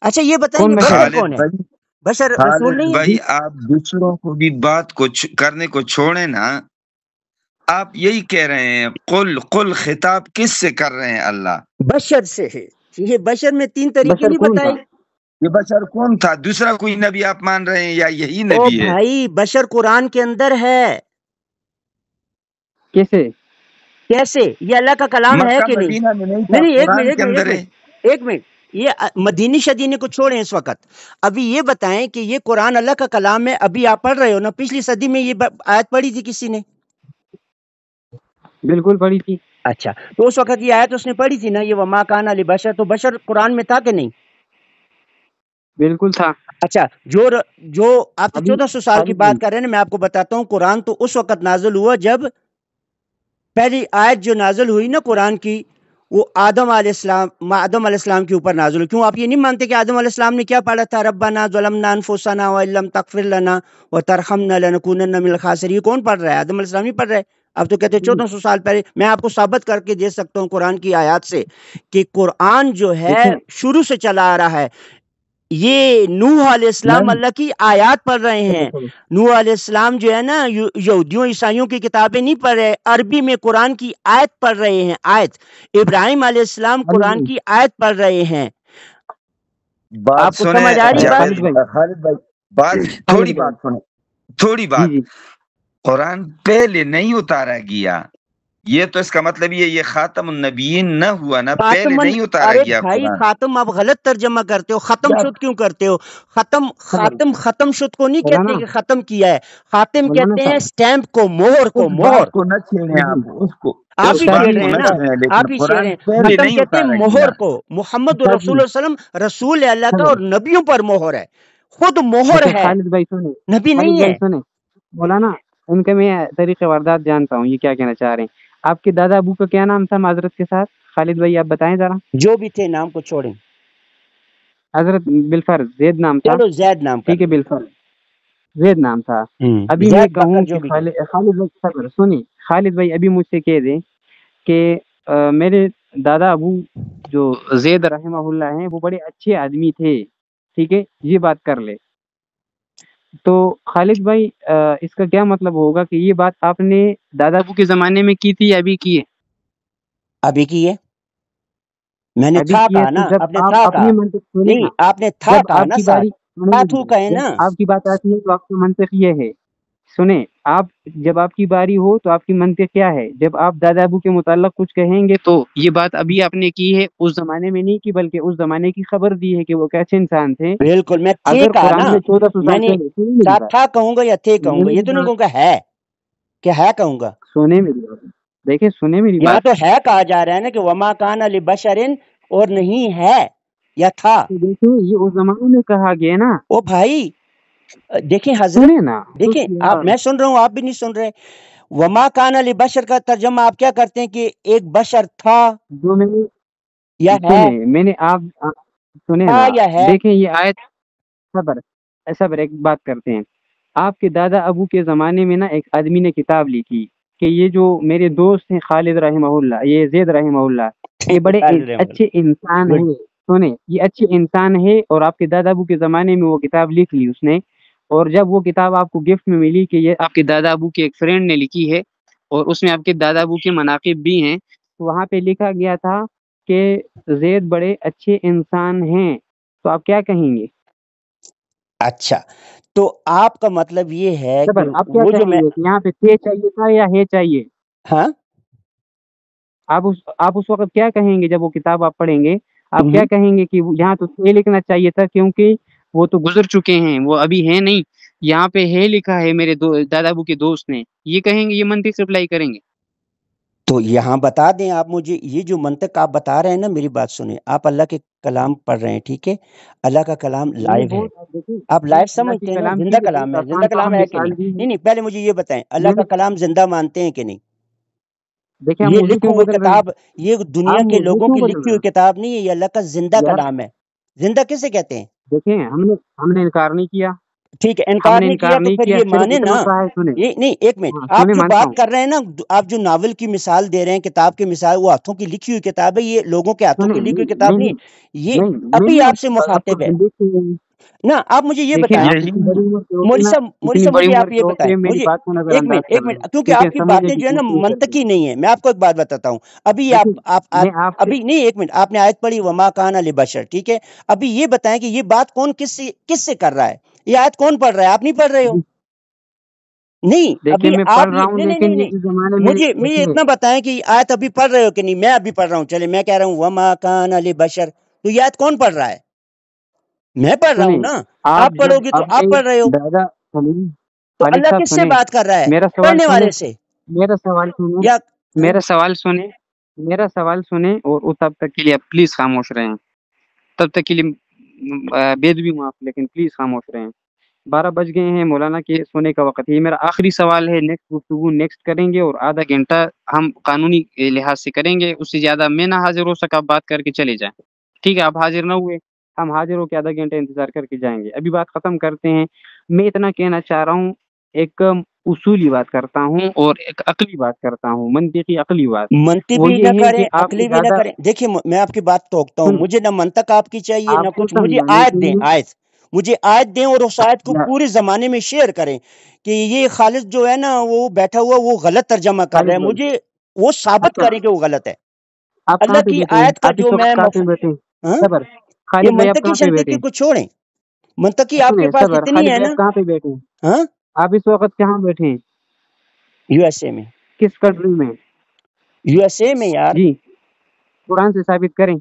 اچھا یہ بتائیں، کون یہ بشر بشر ہے؟ خالد کون ہے؟ بھائی، بشر رسول خالد نہیں ہے؟ بھائی آپ دوسروں کو بھی بات کو کرنے کو چھوڑیں نا، آپ یہی کہہ رہے ہیں قل خطاب کس سے کر رہے ہیں اللہ؟ بشر سے ہے، یہ بشر میں 3 طریقے بشر نہیں کون بتائے؟ تھا؟ یہ بشر کون تھا؟ دوسرا کوئی نبی آپ مان رہے ہیں یا یہی او نبی ہے؟ بھائی بشر قرآن کے اندر ہے، کیسے؟ کیسے؟ یہ اللہ کا کلام ہے مکہ کہ نہیں؟ مدینہ میں نہیں تھا، نہیں ایک منٹ قرآن ایک کے منٹ ایک اندر منٹ ہے۔ ایک منٹ، یہ مدینی شدینی کو چھوڑیں اس وقت، ابھی یہ بتائیں کہ یہ قرآن اللہ کا کلام ہے، ابھی آپ پڑھ رہے ہو نا، پچھلی صدی میں یہ آیت پڑھی تھی کسی نے؟ بالکل پڑھی تھی، اچھا، تو اس وقت یہ آیت اس نے پڑھی تھی نا، یہ وما کان لبشر، تو بشر قرآن میں تھا کہ نہیں؟ بالکل تھا۔ اچھا، جو آپ تو ابھی 1400 سال کی خالد بات بھائی، کر رہے ہیں نا، میں آپ کو بتاتا ہوں قرآن تو اس وقت نازل ہوا جب پہلی آیت جو نازل ہوئی نا قرآن کی، وہ آدم علیہ السلام کے اوپر نازل ہوئی۔ کیوں آپ یہ نہیں مانتے کہ آدم علیہ السلام نے کیا پڑھا تھا؟ ربنا ظلمنا انفسنا وان لم تغفر لنا وترحمنا لنکونن من الخاسرین، یہ کون پڑھ رہا ہے؟ آدم علیہ السلام ہی پڑھ رہا ہے، اب تو کہتے ہیں 1400 سال پہلے. میں آپ کو ثابت کر کے دے سکتا ہوں قرآن کی آیات سے کہ قرآن جو ہے شروع سے چلا آ رہا ہے. یہ نوح علیہ السلام اللہ کی آیات پڑھ رہے ہیں. نوح علیہ السلام جو ہے نا یہودیوں عیسائیوں کی کتابیں نہیں پڑھ رہے, عربی میں قرآن کی آیت پڑھ رہے ہیں, آیت. ابراہیم علیہ السلام قرآن کی آیت پڑھ رہے ہیں. بات کو سمجھ آ رہی بات؟ خالد بھائی بات تھوڑی بات. قرآن پہلے نہیں اتارا گیا, یہ تو اس کا مطلب یہ خاتم النبیین نہ ہوا نا, پہلے نہیں اتارا گیا بھائی. قرآن. خاتم آپ غلط ترجمہ کرتے ہو. ختم شد کیوں کرتے ہو؟ ختم شد کو نہیں کہتے کہ ختم کیا ہے. خاتم کہتے ہیں سٹیمپ کو, مہر کو. مہر کو نہ چھیڑیں آپ, اس کو آپ ہی چھیڑ رہے ہیں نا, آپ ہی چھیڑ رہے ہیں. ختم کہتے ہیں مہر کو. محمد رسول اللہ علیہ وسلم رسول اللہ کا اور نبیوں پر مہر ہے, خود مہر ہے, خالد بھائی سنیں, نبی نہیں ہے. مولانا ان کا میں طریقہ واردات جانتا ہوں, یہ کیا کہنا چاہ رہے ہیں. آپ کے دادا ابو کا کیا نام تھا معذرت کے ساتھ؟ خالد بھائی آپ بتائیں ذرا. جو بھی تھے نام کو چھوڑیں. حضرت بالفرض زید نام تھا. چلو زید نام, ٹھیک ہے, بالفرض زید نام تھا. ابھی میں کہوں کہ خالد بھائی سنی, خالد بھائی ابھی مجھ سے کہہ دیں کہ میرے دادا ابو جو زید رحمہ اللہ ہیں وہ بڑے اچھے آدمی تھے, ٹھیک ہے, یہ بات کر لے. تو خالد بھائی اس کا کیا مطلب ہوگا کہ یہ بات آپ نے دادا ابو کے زمانے میں کی تھی یا ابھی کی ہے؟ ابھی کی ہے. میں نے تھا کہا نا, آپ نے تھا کہا نہیں, آپ نے تھا کہا نا, آپ کی بات آتی ہے تو آپ کا منطق یہ ہے, سنیں آپ, جب آپ کی باری ہو تو آپ کی منطق کیا ہے, جب آپ دادا ابو کے متعلق کچھ کہیں گے تو یہ بات ابھی آپ نے کی ہے, اس زمانے میں نہیں کی بلکہ اس زمانے کی خبر دی ہے کہ وہ کیسے انسان تھے. بالکل, میں اگر قرآن میں 1400 تھا کہوں گا یا تھے کہوں گا, یہ تو نہیں کہوں گا ہے, کیا ہے کہوں گا. سونے میری بات, دیکھیں سونے میری بات, یہاں تو ہے کہا جا رہا ہے نا کہ وما کان لبشر, اور نہیں ہے یا تھا. دیکھیں یہ اس زمانے میں کہا گیا نا. او بھائی دیکھیں حضرت, دیکھیں آپ, میں سن رہا ہوں آپ بھی نہیں سن رہے. وما کان لبشر کا ترجمہ آپ کیا کرتے ہیں کہ ایک بشر تھا جو میں نے یا ہے, میں نے آپ سنے نا, دیکھیں یہ آیت, صبر ایک بات کرتے ہیں. آپ کے دادا ابو کے زمانے میں نا ایک آدمی نے کتاب لکھی کہ یہ جو میرے دوست ہیں خالد رحمہ اللہ, یہ زید رحمہ اللہ, یہ بڑے اچھے انسان ہیں. سنیں, یہ اچھے انسان ہے, اور آپ کے دادا ابو کے زمانے میں وہ کتاب لکھ لی اس نے, اور جب وہ کتاب آپ کو گفٹ میں ملی کہ یہ آپ کے دادا ابو کے ایک فرینڈ نے لکھی ہے اور اس میں آپ کے دادا ابو کے مناقب بھی ہیں, تو وہاں پہ لکھا گیا تھا کہ زید بڑے اچھے انسان ہیں, تو آپ کیا کہیں گے؟ اچھا, تو آپ کا مطلب یہ ہے کہ آپ کیا کہیں گے کہ یہاں پہ تھے چاہیے تھا یا ہے چاہیے؟ ہاں, آپ اس وقت کیا کہیں گے جب وہ کتاب آپ پڑھیں گے؟ آپ کیا کہیں گے کہ یہاں تو تھے لکھنا چاہیے تھا کیونکہ وہ تو گزر چکے ہیں, وہ ابھی ہیں نہیں, یہاں پہ ہے لکھا ہے میرے دادا ابو کے دوست نے, یہ کہیں گے, یہ منطق سے اپلائی کریں گے؟ تو یہاں بتا دیں آپ مجھے, یہ جو منطق آپ بتا رہے ہیں نا, میری بات سنیں, آپ اللہ کے کلام پڑھ رہے ہیں, ٹھیک ہے, اللہ کا کلام لائیو ہے, آپ لائیو سمجھتے ہیں نا, زندہ کلام ہے, زندہ کلام ہے کہ نہیں, پہلے مجھے یہ بتائیں اللہ کا کلام زندہ مانتے ہیں کہ نہیں؟ یہ لکھی ہوئی کتاب, یہ دنیا کے لوگوں کی لکھی ہوئی کتاب نہیں ہے, یہ اللہ کا زندہ کلام ہے. زندہ کسے کہتے ہیں؟ دیکھیں ہم نے انکار نہیں کیا, ٹھیک ہے, انکار نہیں کیا تو پھر یہ مانے نا. یہ نہیں, ایک منٹ, آپ جو بات کر رہے ہیں نا, آپ جو ناول کی مثال دے رہے ہیں, کتاب کی مثال, وہ ہاتھوں کی لکھی ہوئی کتاب ہے, یہ لوگوں کے ہاتھوں کی لکھی ہوئی کتاب نہیں, یہ ابھی آپ سے مخاطب ہے نا. آپ مجھے یہ بتائیں, مولوی صاحب مجھے آپ یہ بتائیں, مجھے ایک منٹ, کیونکہ آپ کی باتیں جو ہے نا منطقی نہیں ہے. میں آپ کو ایک بات بتاتا ہوں, ابھی ابھی نہیں, ایک منٹ, آپ نے آیت پڑھی وما کان لبشر, ٹھیک ہے, ابھی یہ بتائیں کہ یہ بات کون کس سے کر رہا ہے, یہ آیت کون پڑھ رہا ہے؟ آپ نہیں پڑھ رہے ہو نہیں, ابھی آپ مجھے اتنا بتائیں کہ آیت ابھی پڑھ رہے ہو کہ نہیں؟ میں ابھی پڑھ رہا ہوں, چلے میں کہہ رہا ہوں وما کان لبشر, تو یہ آیت کون پڑھ رہا ہے؟ میں پڑھ رہا ہوں نا, آپ پڑھو گے تو آپ پڑھ رہے ہو, تو اللہ کس سے بات کر رہا ہے؟ پڑھنے والے سے. میرا سوال سنیں اور تب تک کے لیے آپ پلیز خاموش رہیں, تب تک کے لیے بےدبی معاف, لیکن پلیز خاموش رہیں. 12 بج گئے ہیں, مولانا کے سونے کا وقت ہے. یہ میرا آخری سوال ہے, نیکسٹ گفتگو نیکسٹ کریں گے, اور آدھا گھنٹہ ہم قانونی لحاظ سے کریں گے, اس سے زیادہ میں نہ حاضر ہو سکا, بات کر کے چلے جائیں, ٹھیک ہے؟ آپ حاضر نہ ہوئے, ہم حاضر ہو کے آدھا گھنٹہ انتظار کر کے جائیں گے. ابھی بات ختم کرتے ہیں. میں اتنا کہنا چاہ رہا ہوں ایک اصولی بات کرتا ہوں اور ایک عقلی بات کرتا ہوں، منطقی عقلی بات. منطق وہ بھی یہ نہ ہے کریں کہ آپ عقلی بھی نہ زیادہ کریں. دیکھیے میں آپ کی بات ٹوکتا ہوں، سن مجھے نہ منطق آپ کی چاہیے نہ آپ کو کچھ، مجھے سمجھانے آیت کے دیں، لیے آیت مجھے آیت دیں، اور اس آیت کو یا پورے زمانے میں شیئر کریں کہ یہ خالد جو ہے نا وہ بیٹھا ہوا وہ غلط ترجمہ کر رہا خالد ہے، بھائی، مجھے وہ ثابت اچھا کریں کہ وہ غلط ہے. آپ کہاں اللہ پہ کی بیٹھے ہیں؟ آیت کا آپ اس جو وقت میں کہاں پہ بیٹھے ہیں؟ ہاں صبر. یہ خالد بھائی آپ منطقی کہاں پہ بیٹھے شنطقی ہیں؟ کو چھوڑیں، منطقی آپ کے سنیں پاس صبر. اتنی خالد ہے بھائی نا. آپ کہاں پہ بیٹھے ہیں؟ ہاں آپ اس وقت کہاں بیٹھے ہیں؟ یو ایس اے میں، کس کنٹری میں؟ یو ایس اے میں یار. جی قرآن سے ثابت کریں.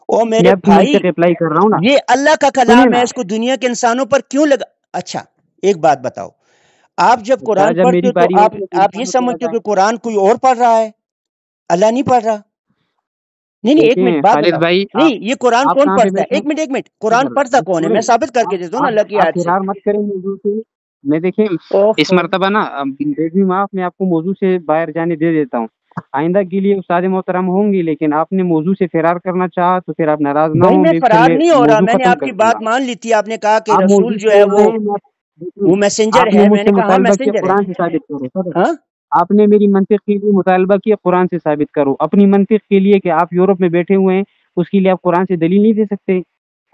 او میں میرے آپ کی بھائی، منطق اپلائی کر رہا ہوں نا. یہ اللہ کا سنیں کلام ہے، نا. اس کو دنیا کے انسانوں پر کیوں لگا؟ اچھا ایک بات بتاؤ، آپ جب اچھا قرآن جب پڑھتے میری ہو تو باری ہوتی ہے تو آپ یہ انسانوں پہ آ سمجھتے ہو جائیں. کہ قرآن کوئی اور پڑھ رہا ہے، اللہ نہیں پڑھ رہا. نہیں ایک منٹ دیکھیں بات خالد بتاؤ، بھائی، نہیں یہ قرآن آپ کون کہاں پہ پڑھتا ہے؟ بیٹھے ہیں؟ ایک منٹ قرآن صبر پڑھتا بس کون ہے؟ چھوڑیں. میں ثابت کر کے دیتا ہوں نا اللہ کی آپ آیت سے. فرار مت کریں موضوع سے. میں دیکھیں اس اوہ مرتبہ نا بیوی معاف، میں آپ کو موضوع سے باہر جانے دے دیتا ہوں. آئندہ کے لیے استاد محترم ہوں گی، لیکن آپ نے موضوع سے فرار کرنا چاہا تو پھر آپ ناراض نہ بھائی ہوں، میں پھر فرار میں نہیں ہو رہا، موضوع میں نے ختم آپ کر کی دوں گا. بات مان لی تھی. آپ نے کہا کہ آپ رسول موضوع جو ہے چھوڑ رہے ہیں. دیکھیں، وہ میسنجر آپ نے ہے. مجھ میں سے نے کہا ہاں مطالبہ کیا میسنجر ہے. قرآن سے ثابت کرو. صبر. ہاں آپ نے میری منطق کے لیے مطالبہ کیا قرآن سے ثابت کرو. اپنی منطق کے لیے کہ آپ یورپ میں بیٹھے ہوئے ہیں، اس کے لیے آپ قرآن سے دلیل نہیں دے سکتے.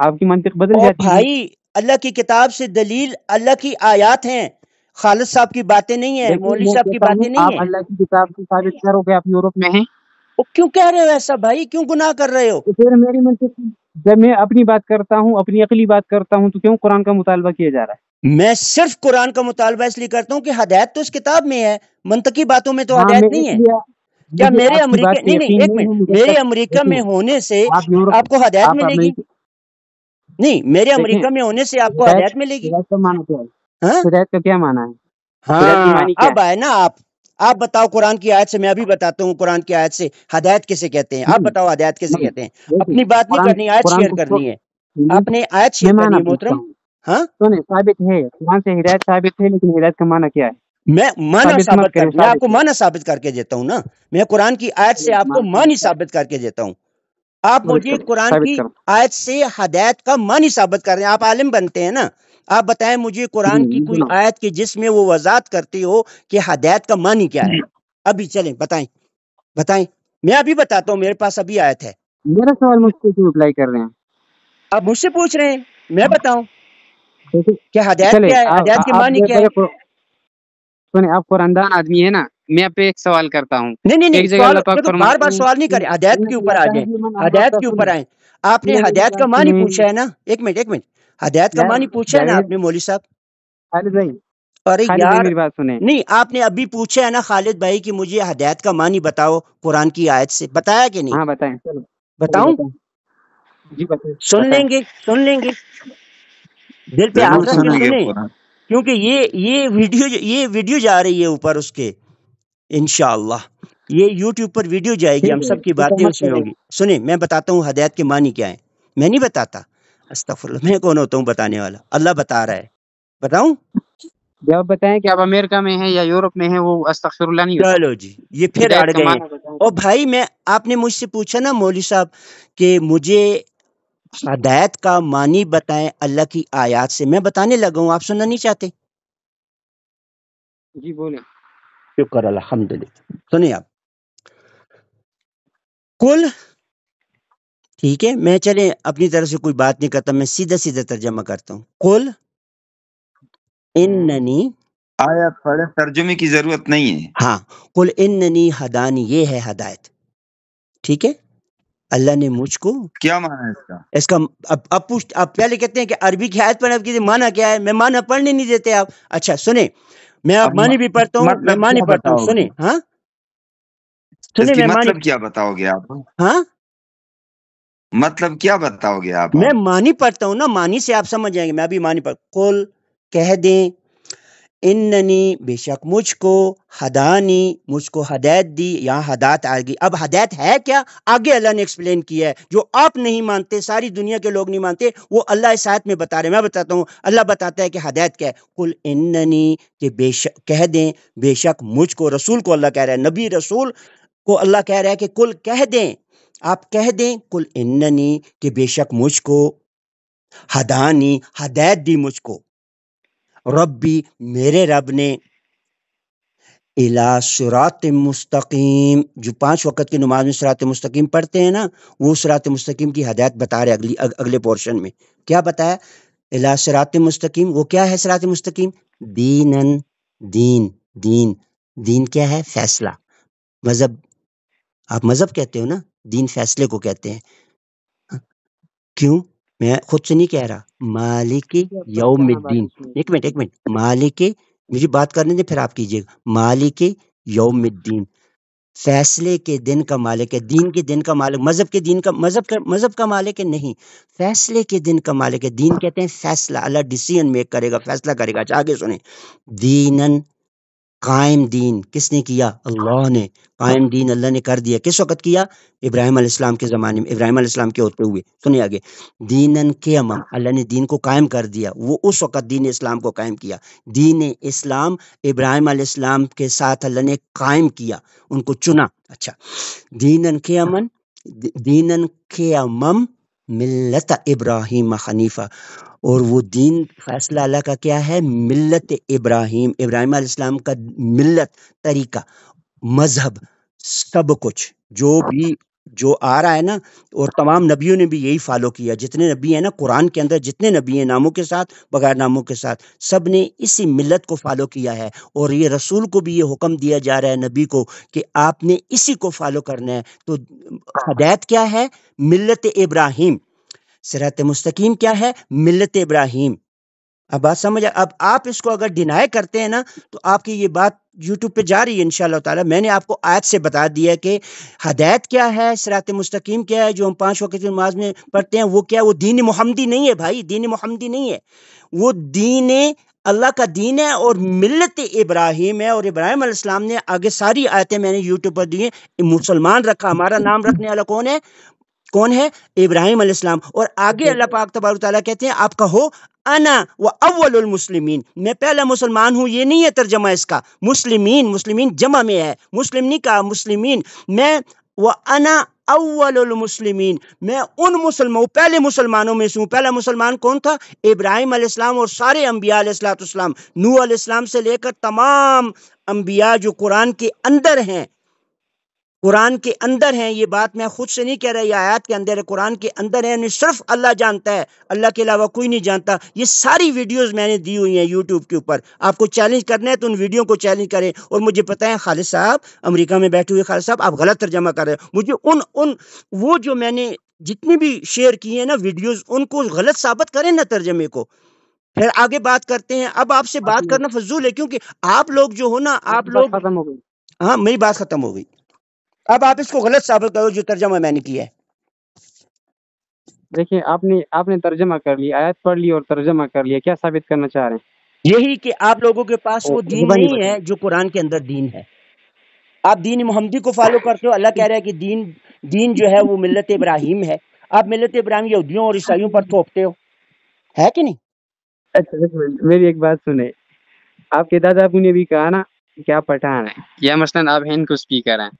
آپ کی منطق بدل اور جاتی ہے. بھائی اللہ کی کتاب سے دلیل اللہ کی آیات ہیں، خالد صاحب کی باتیں نہیں ہیں، دیکھیے مولوی میں صاحب کی کہتا ہوں باتیں نہیں آپ ہیں. اللہ کی کتاب سے ثابت کرو کہ آپ یورپ میں ہیں. وہ کیوں کہہ رہے ہو ایسا بھائی؟ کیوں گناہ کر رہے ہو؟ تو پھر میری منطق، جب میں اپنی بات کرتا ہوں، اپنی عقلی بات کرتا ہوں، تو کیوں قرآن کا مطالبہ کیا جا رہا میں صرف قرآن کا مطالبہ اس لیے کرتا ہوں کہ ہدایت تو اس کتاب میں ہے، منطقی باتوں میں ہے؟ تو ہاں میں ہدایت نہیں اس ہے. لیے کیا مجھے میرے آپ کی امریکہ، بات پہ نہیں یقین ایک نہیں منٹ، ہے. مجھے میرے تک امریکہ دیکھیں، میں ہونے سے آپ یورپ، آپ کو ہدایت آپ ملے گی؟ امریکہ، نہیں، میرے دیکھیں امریکہ میں ہونے سے آپ کو ہدایت، ہدایت ملے گی؟ ہدایت کا معنی کیا ہے؟ ہاں ہدایت کا کیا معنی ہے؟ ہدایت کی ہاں معنی کیا اب آئے نا آپ بتاؤ قرآن کی آیت سے. میں ابھی بتاتا ہوں قرآن کی آیت سے ہدایت کسے کہتے ہیں. ہے؟ آپ نہیں بتاؤ ہدایت کسے نہیں، کہتے ہیں. دیکھیں اپنی بات نہیں قرآن، کرنی، آیت قرآن شیئر کو کرنی ہے. میں آپ نے آیت شیئر کرنی معنی ہے پوچھتا محترم. ہوں. ہاں سنیں، ثابت ہے قرآن سے ہدایت ثابت ہے، لیکن ہدایت کا معنی کیا ہے؟ میں معنی ثابت مت کریں، میں آپ ثابت کو ہے. معنی ثابت کر کے دیتا ہوں نا. میں قرآن کی آیت سے آپ کو معنی ثابت کر کے دیتا ہوں. آپ ثابت مجھے کریں، قرآن ثابت کی کریں. آیت سے ہدایت کا معنی ثابت کر رہے ہیں. آپ عالم بنتے ہیں نا. آپ بتائیں مجھے قرآن کی کوئی سنو، آیت کی جس میں وہ وضاحت کرتی ہو کہ ہدایت کا معنی کیا ہے. ابھی چلیں بتائیں. میں ابھی بتاتا ہوں، میرے پاس ابھی آیت ہے. میرا سوال مجھ سے کیوں اپلائی کر رہے ہیں؟ آپ مجھ سے پوچھ رہے ہیں، میں بتاؤں دیکھیں، کہ ہدایت چلے کیا ہے، ہدایت کے آپ معنی کیا ہے. سنیں، آپ قرآن دان آدمی ہے نا. میں آپ پہ ایک سوال کرتا ہوں. نہیں ایک جگہ سوال اللہ پاک دیکھو، بار فرماتے بار ہیں سوال نہیں کریں، ہدایت کے اوپر آ جائیں. ہدایت کے اوپر آئیں. آپ نے ہدایت کا معنی پوچھا ہے نا. ایک منٹ ہدایت کا معنی پوچھا ہے نا آپ نے مولوی صاحب. خالد بھائی، ارے خالد بھائی یار میری بات سنیں. نہیں، آپ نے ابھی پوچھا ہے نا خالد بھائی کہ مجھے ہدایت کا معنی بتاؤ قرآن کی آیت سے. بتایا کہ نہیں؟ ہاں بتائیں، چلو بتاؤں؟ بتائیں. جی بتائیں. سن لیں گے دل پہ ضرور ہاتھ رکھ کے سنیں گے سنیں، پورا. کیونکہ یہ ویڈیو جا رہی ہے اوپر اس کے، انشاءاللہ یہ یوٹیوب پر ویڈیو جائے گی. ہم ٹھیک ہے، سب کی فکر باتیں مت اس میں کریں. ہوں گی. سنیں، میں بتاتا ہوں ہدایت کے معنی کیا ہے. میں نہیں بتاتا، استغفر اللہ، میں کون ہوتا ہوں بتانے والا؟ اللہ بتا رہا ہے. بتاؤں؟ جب بتائیں کہ آپ امریکہ میں ہیں یا یورپ میں ہیں، وہ استغفر اللہ نہیں ہوتا. چلو جی، یہ پھر اڑ ہدایت کا گئے ہیں. معنی بتائیں. اور بھائی آپ نے مجھ سے پوچھا نا مولوی صاحب کہ مجھے ہدایت کا معنی بتائیں اللہ کی آیات سے. میں بتانے لگا ہوں، آپ سننا نہیں چاہتے؟ جی بولیں. شکر الحمدللہ. سنیں آپ، کل ٹھیک ہے، میں چلیں اپنی طرف سے کوئی بات نہیں کرتا، میں سیدھا ترجمہ کرتا ہوں. کل اننی، آیت پڑھے، ترجمے کی ضرورت نہیں ہے. ہاں، کل اننی ہدانی، یہ ہے ہدایت. ٹھیک ہے، اللہ نے مجھ کو، کیا معنی ہے اس کا؟ اس کا اب پہلے کہتے ہیں کہ عربی کی آیت پڑھنے کی معنی کیا ہے. میں معنی پڑھنے نہیں دیتے آپ. اچھا سنیں، میں اب اب معنی بھی پڑھتا ہوں، میں مطلب معنی کیا پڑھتا ہوں. بتاؤ سنیں، گے؟ ہاں اس سنیں، کی میں معنی، مطلب کیا بتاؤ گے آپ؟ ہاں مطلب کیا بتاؤ گے آپ؟ میں معنی پڑھتا ہوں نا، معنی سے آپ سمجھ جائیں گے. میں ابھی معنی پڑھ، قل کہہ دیں، اننی بے شک مجھ کو، ہدانی مجھ کو ہدایت دی. یہاں ہدایت آئے گی. اب ہدایت ہے کیا؟ آگے اللہ نے ایکسپلین کیا ہے، جو آپ نہیں مانتے، ساری دنیا کے لوگ نہیں مانتے، وہ اللہ اس آیت میں بتا رہے. میں بتاتا ہوں، اللہ بتاتا ہے کہ ہدایت کیا ہے. قل اننی، کہ بے شک، کہہ دیں، بے شک مجھ کو، رسول کو اللہ کہہ رہا ہے، نبی رسول کو اللہ کہہ رہا ہے کہ کل کہہ دیں، آپ کہہ دیں، کل اننی، کہ بے شک مجھ کو، ہدانی ہدایت دی مجھ کو. ربی میرے رب نے الی صراط مستقیم، جو 5 وقت کی نماز میں صراط مستقیم پڑھتے ہیں نا، وہ صراط مستقیم کی ہدایت بتا رہے اگلے پورشن میں۔ کیا بتایا؟ الی صراط مستقیم، وہ کیا ہے صراط مستقیم؟ دینن، دین، دین، دین کیا ہے؟ فیصلہ، مذہب۔ آپ مذہب کہتے ہو نا، دین فیصلے کو کہتے ہیں۔ کیوں؟ میں خود سے نہیں کہہ رہا، مالک یوم الدین۔ ایک منٹ، مالک، مجھے بات کرنے دیں پھر آپ کیجیے گا۔ مالک یوم الدین، فیصلے کے دن کا مالک ہے، دین کے دن کا مالک، مذہب کے دین کا، مذہب کا مالک ہے نہیں، فیصلے کے دن کا مالک ہے۔ دین کہتے ہیں فیصلہ، اللہ ڈیسیژن میک کرے گا، فیصلہ کرے گا۔ اچھا آگے سنیں، دینن، قائم دین کس نے کیا؟ اللہ نے۔ قائم دین اللہ نے کر دیا، کس وقت کیا؟ ابراہیم علیہ السلام کے زمانے میں، ابراہیم علیہ السلام کے ہوتے ہوئے۔ سنیں آگے، دینن قیما، اللہ نے دین کو قائم کر دیا، وہ اس وقت دین اسلام کو قائم کیا۔ دین اسلام ابراہیم علیہ السلام کے ساتھ اللہ نے قائم کیا، ان کو چنا۔ اچھا، دینن قیمن، دینن قیمم ملت ابراہیم حنیفہ، اور وہ دین فیصلہ اللہ کا کیا ہے؟ ملت ابراہیم، ابراہیم علیہ السلام کا ملت، طریقہ، مذہب، سب کچھ جو آ رہا ہے نا، اور تمام نبیوں نے بھی یہی فالو کیا۔ جتنے نبی ہیں نا قرآن کے اندر، جتنے نبی ہیں ناموں کے ساتھ بغیر ناموں کے ساتھ، سب نے اسی ملت کو فالو کیا ہے، اور یہ رسول کو بھی یہ حکم دیا جا رہا ہے نبی کو کہ آپ نے اسی کو فالو کرنا ہے۔ تو ہدایت کیا ہے؟ ملت ابراہیم۔ صراط مستقیم کیا ہے؟ ملت ابراہیم۔ اب بات سمجھ، اب آپ اس کو اگر ڈینائی کرتے ہیں نا تو آپ کی یہ بات یوٹیوب پہ جا رہی ہے انشاءاللہ تعالیٰ۔ میں نے آپ کو آیت سے بتا دیا کہ ہدایت کیا ہے، صراط مستقیم کیا ہے، جو ہم 5 وقت کی نماز میں پڑھتے ہیں وہ کیا ہے؟ وہ دین محمدی نہیں ہے بھائی، دین محمدی نہیں ہے، وہ دین اللہ کا دین ہے، اور ملت ابراہیم ہے۔ اور ابراہیم علیہ السلام نے آگے ساری آیتیں میں نے یوٹیوب پر دی ہیں، مسلمان رکھا، ہمارا نام رکھنے والا کون ہے؟ ابراہیم علیہ السلام۔ اور آگے اللہ پاک تبارک تعالیٰ کہتے ہیں آپ کہو انا و اول المسلمین، میں پہلا مسلمان ہوں۔ یہ نہیں ہے ترجمہ اس کا، مسلمین جمع میں ہے، مسلم نہیں کہا، مسلمین۔ میں و انا اول المسلمین، میں ان مسلمانوں، پہلے مسلمانوں میں سے ہوں۔ پہلا مسلمان کون تھا؟ ابراہیم علیہ السلام اور سارے انبیاء علیہ السلام، نوح علیہ السلام سے لے کر تمام انبیاء جو قرآن کے اندر ہیں، قرآن کے اندر ہیں۔ یہ بات میں خود سے نہیں کہہ رہا، یہ آیات کے اندر ہے، قرآن کے اندر ہے، صرف اللہ جانتا ہے، اللہ کے علاوہ کوئی نہیں جانتا۔ یہ ساری ویڈیوز میں نے دی ہوئی ہیں یوٹیوب کے اوپر، آپ کو چیلنج کرنا ہے تو ان ویڈیو کو چیلنج کریں۔ اور مجھے پتہ ہے خالد صاحب، امریکہ میں بیٹھے ہوئے خالد صاحب، آپ غلط ترجمہ کر رہے ہیں۔ مجھے وہ جو میں نے جتنی بھی شیئر کی ہیں نا ویڈیوز، ان کو غلط ثابت کریں نا ترجمے کو، پھر آگے بات کرتے ہیں۔ اب آپ سے بات کرنا فضول ہے، کیونکہ آپ لوگ جو ہو نا، آپ لوگ، ختم ہو گئی۔ ہاں میری بات ختم ہو گئی، اب آپ اس کو غلط ثابت کرو جو ترجمہ میں نے کیا ہے۔ دیکھیں آپ نے ترجمہ کر لیا، آیت پڑھ لی اور ترجمہ کر لیا، کیا ثابت کرنا چاہ رہے ہیں؟ یہی کہ آپ لوگوں کے پاس وہ دین زبانی نہیں ہے جو قرآن کے اندر دین ہے۔ آپ دین محمدی کو فالو کرتے ہو، اللہ کہہ رہا ہے کہ دین جو ہے وہ ملت ابراہیم ہے، آپ ملت ابراہیم یہودیوں اور عیسائیوں پر تھوپتے ہو، ہے کہ نہیں؟ اچھا میری ایک بات سنیں، آپ کے دادا ابو نے بھی کہا نا کہ آپ پٹھان ہیں، یا مثلاً آپ ہند کو اسپیکر ہیں،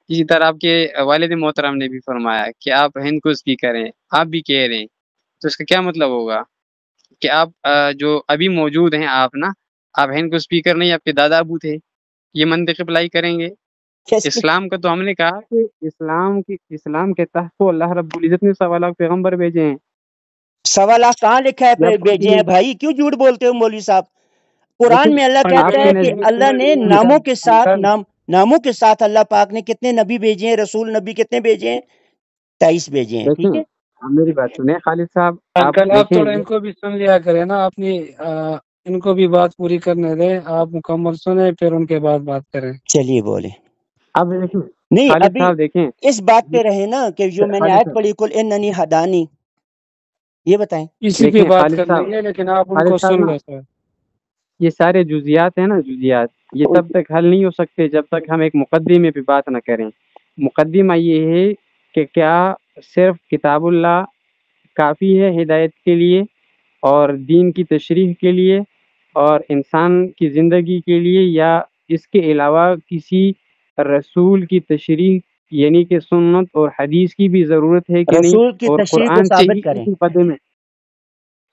اسی طرح آپ کے والد محترم نے بھی فرمایا کہ آپ ہند کو اسپیکر ہیں، آپ بھی کہہ رہے ہیں، تو اس کا کیا مطلب ہوگا کہ آپ جو ابھی موجود ہیں آپ ہند کو اسپیکر نہیں، آپ کے دادا ابو تھے، یہ منطق اپلائی کریں گے؟ اسلام کا تو ہم نے کہا کہ اسلام کے تحت تو اللہ رب العزت نے 1.25 لاکھ پیغمبر بھیجے ہیں۔ 1.25 لاکھ کہاں لکھا ہے بھیجے ہیں بھائی؟ کیوں جھوٹ بولتے ہو مولوی صاحب؟ قرآن میں اللہ کہتا ہے کہ اللہ نے ناموں کے ساتھ اللہ پاک نے کتنے نبی بھیجے ہیں، رسول نبی کتنے بھیجے ہیں؟ 23 بھیجے ہیں، ٹھیک ہے؟ میری بات سنیں خالد صاحب، انکل آپ تھوڑا ان کو بھی سن لیا کریں نا، اپنی ان کو بھی بات پوری کرنے دیں، آپ مکمل سنیں پھر ان کے بعد بات کریں۔ چلیے بولیں۔ اب دیکھیں نہیں خالد ابھی صاحب، دیکھیں اس بات پہ رہے نا کہ جو میں نے آیت پڑھی کل اننی ہدانی، یہ بتائیں اسی پہ بات کرنی ہے، لیکن آپ ان کو سن لیں سر۔ یہ سارے جزیات ہیں نا، جزیات، یہ تب تک حل نہیں ہو سکتے جب تک ہم ایک مقدمے پہ بات نہ کریں۔ مقدمہ یہ ہے کہ کیا صرف کتاب اللہ کافی ہے ہدایت کے لیے اور دین کی تشریح کے لیے اور انسان کی زندگی کے لیے، یا اس کے علاوہ کسی رسول کی تشریح یعنی کہ سنت اور حدیث کی بھی ضرورت ہے کہ نہیں؟ رسول کی اور تشریح کو قرآن سے ثابت ہی کریں۔ اس مقدمے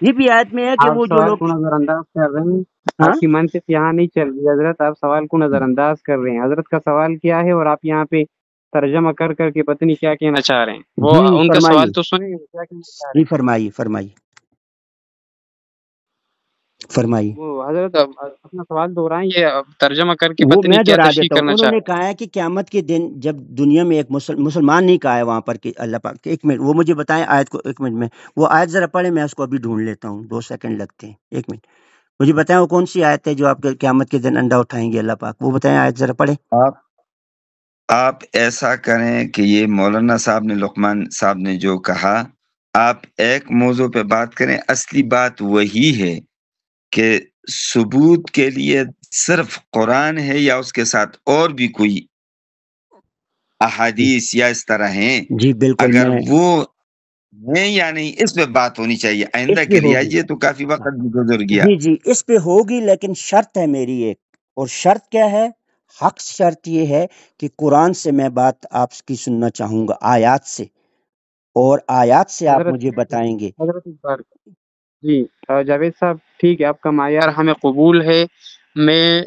یہ بھی آیت میں ہے کہ آپ وہ جو سوال لوگ کو نظر انداز کر رہے ہیں، ہاں آپ کی منطق یہاں نہیں چل رہی حضرت، آپ سوال کو نظر انداز کر رہے ہیں، حضرت کا سوال کیا ہے اور آپ یہاں پہ ترجمہ کر کر کے پتہ نہیں کیا کہنا چاہ رہے ہیں، وہ جی ان کا فرمائیے، سوال تو سنیں وہ کیا کہنا چاہ رہے جی ہیں۔ فرمائیے فرمائیے فرمائیے وہ حضرت اب اپنا سوال دہرائیں، یہ اب ترجمہ کر کے وہ پتہ میں نہیں کیا دہرا تشریح دیتا ہوں. کرنا انہوں چاہ نے رہے ہیں۔ کہا ہے کہ قیامت کے دن جب دنیا میں ایک مسلمان نہیں کہا ہے وہاں پر کہ اللہ پاک، ایک منٹ وہ مجھے بتائیں آیت کو، ایک منٹ میں وہ آیت ذرا پڑھیں، میں اس کو ابھی ڈھونڈ لیتا ہوں، 2 سیکنڈ لگتے ہیں، ایک منٹ مجھے بتائیں وہ کون سی آیت ہے جو آپ کے قیامت کے دن انڈا اٹھائیں گے اللہ پاک، وہ بتائیں آیت ذرا پڑھیں. آپ ایسا کریں کہ یہ مولانا صاحب نے، لقمان صاحب نے جو کہا، آپ ایک موضوع پہ بات کریں. اصلی بات وہی ہے کہ ثبوت کے لیے صرف قرآن ہے یا اس کے ساتھ اور بھی کوئی احادیث یا اس طرح ہیں. جی بالکل، اگر میں وہ ہیں یا نہیں، اس پہ بات ہونی چاہیے. آئندہ اس پہ کے لیے ہوگی، آئیے تو کافی وقت بھی گزر گیا. جی جی اس پہ ہوگی، لیکن شرط ہے میری ایک، اور شرط کیا ہے؟ حق شرط یہ ہے کہ قرآن سے میں بات آپ کی سننا چاہوں گا، آیات سے، اور آیات سے آپ حضرت مجھے بتائیں گے. حضرت ایک بار جی جاوید صاحب ٹھیک ہے، آپ کا معیار ہمیں قبول ہے، میں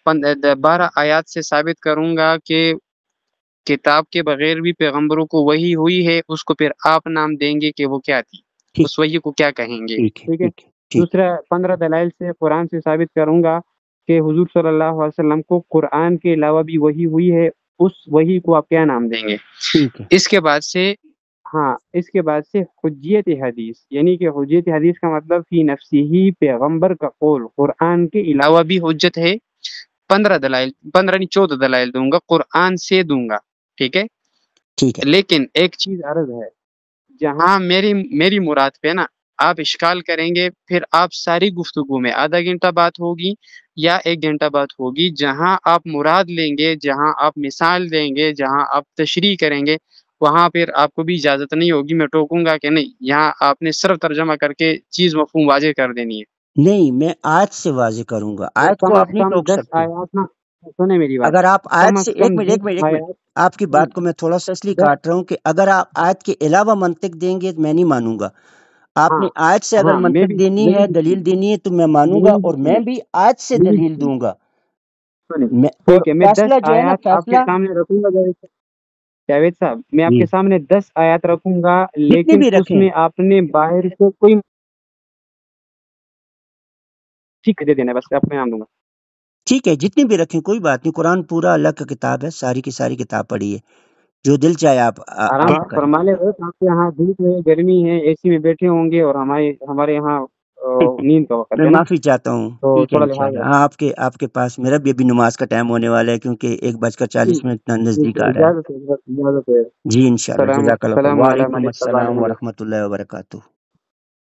12 آیات سے ثابت کروں گا کہ کتاب کے بغیر بھی پیغمبروں کو وحی ہوئی ہے، اس کو پھر آپ نام دیں گے کہ وہ کیا تھی، ٹھیک اس وحی کو کیا کہیں گے، ٹھیک ہے ٹھیک ہے۔ ٹھیک ہے ٹھیک. دوسرا 15 دلائل سے قرآن سے ثابت کروں گا کہ حضور صلی اللہ علیہ وسلم کو قرآن کے علاوہ بھی وحی ہوئی ہے، اس وحی کو آپ کیا نام دیں گے۔ ٹھیک ہے اس کے بعد سے اس کے بعد سے حجیت حدیث، یعنی کہ حجیت حدیث کا مطلب فی نفسی ہی پیغمبر کا قول قرآن کے علاوہ بھی حجت ہے۔ 15 دلائل، 15 نہیں 14 دلائل دوں گا، قرآن سے دوں گا، ٹھیک ہے۔ ٹھیک ہے لیکن ایک چیز عرض ہے، جہاں میری مراد پہ نا آپ اشکال کریں گے، پھر آپ ساری گفتگو میں آدھا گھنٹہ بات ہوگی یا 1 گھنٹہ بات ہوگی، جہاں آپ مراد لیں گے، جہاں آپ مثال دیں گے، جہاں آپ تشریح کریں گے، وہاں پھر آپ کو بھی اجازت نہیں ہوگی، میں ٹوکوں گا کہ نہیں، یہاں آپ نے صرف ترجمہ کر کے چیز مفہوم واضح کر دینی ہے۔ نہیں، میں آیت سے واضح کروں گا، اور آیت کم کو از آپ نہیں کم ٹوک 10 سکتے. آیات نا، سنیں میری بات، اگر آپ کم آیت از سے کم 10 ایک منٹ آیات، آپ کی بات کو میں تھوڑا سا اس لیے 10 کاٹ رہا ہوں کہ اگر آپ آیت کے علاوہ منطق دیں گے تو میں نہیں مانوں گا. آپ ہاں نے آیت سے اگر ہاں میں منطق بھی دینی یہی ہے، بھی دلیل دینی ہے تو میں مانوں گا، اور میں بھی آیت سے دلیل دوں گا. سنیں، اور ٹھیک ہے، میں 10 فیصلہ جو ہے نا، آیات آپ کے فیصلہ سامنے رکھوں گا جاوید صاحب، میں آپ جی کے سامنے 10 آیات رکھوں گا، جتنی لیکن بھی اس رکھیں. میں آپ نے باہر سے کوئی ٹھیک دے دینا ہے، بس آپ کو نام دوں گا۔ ٹھیک ہے، جتنی بھی رکھیں کوئی بات نہیں، قرآن پورا اللہ کا کتاب ہے، ساری کی ساری کتاب پڑھی ہے، جو دل چاہے آرام آپ سے کریں. فرما لے، آپ کے یہاں دھوپ ہے، گرمی ہے، اے سی میں بیٹھے ہوں گے، اور ہمارے یہاں نیند کا وقت میں ہے نا، معافی چاہتا ہوں. تو ٹھیک ہے تھوڑا لحاظ انشاءاللہ. رکھیں۔ ہاں آپ کے پاس میرا بھی ابھی نماز کا ٹائم ہونے والا ہے، کیونکہ 1:40 ٹھیک نزدیک ہے، آ رہا ہے. اجازت ہے، اجازت ہے۔ جی انشاءاللہ. جزاک اللہ خیر. السلام علی من وعلیکم اتبع السلام الہدی۔ ورحمۃ اللہ وبرکاتہ.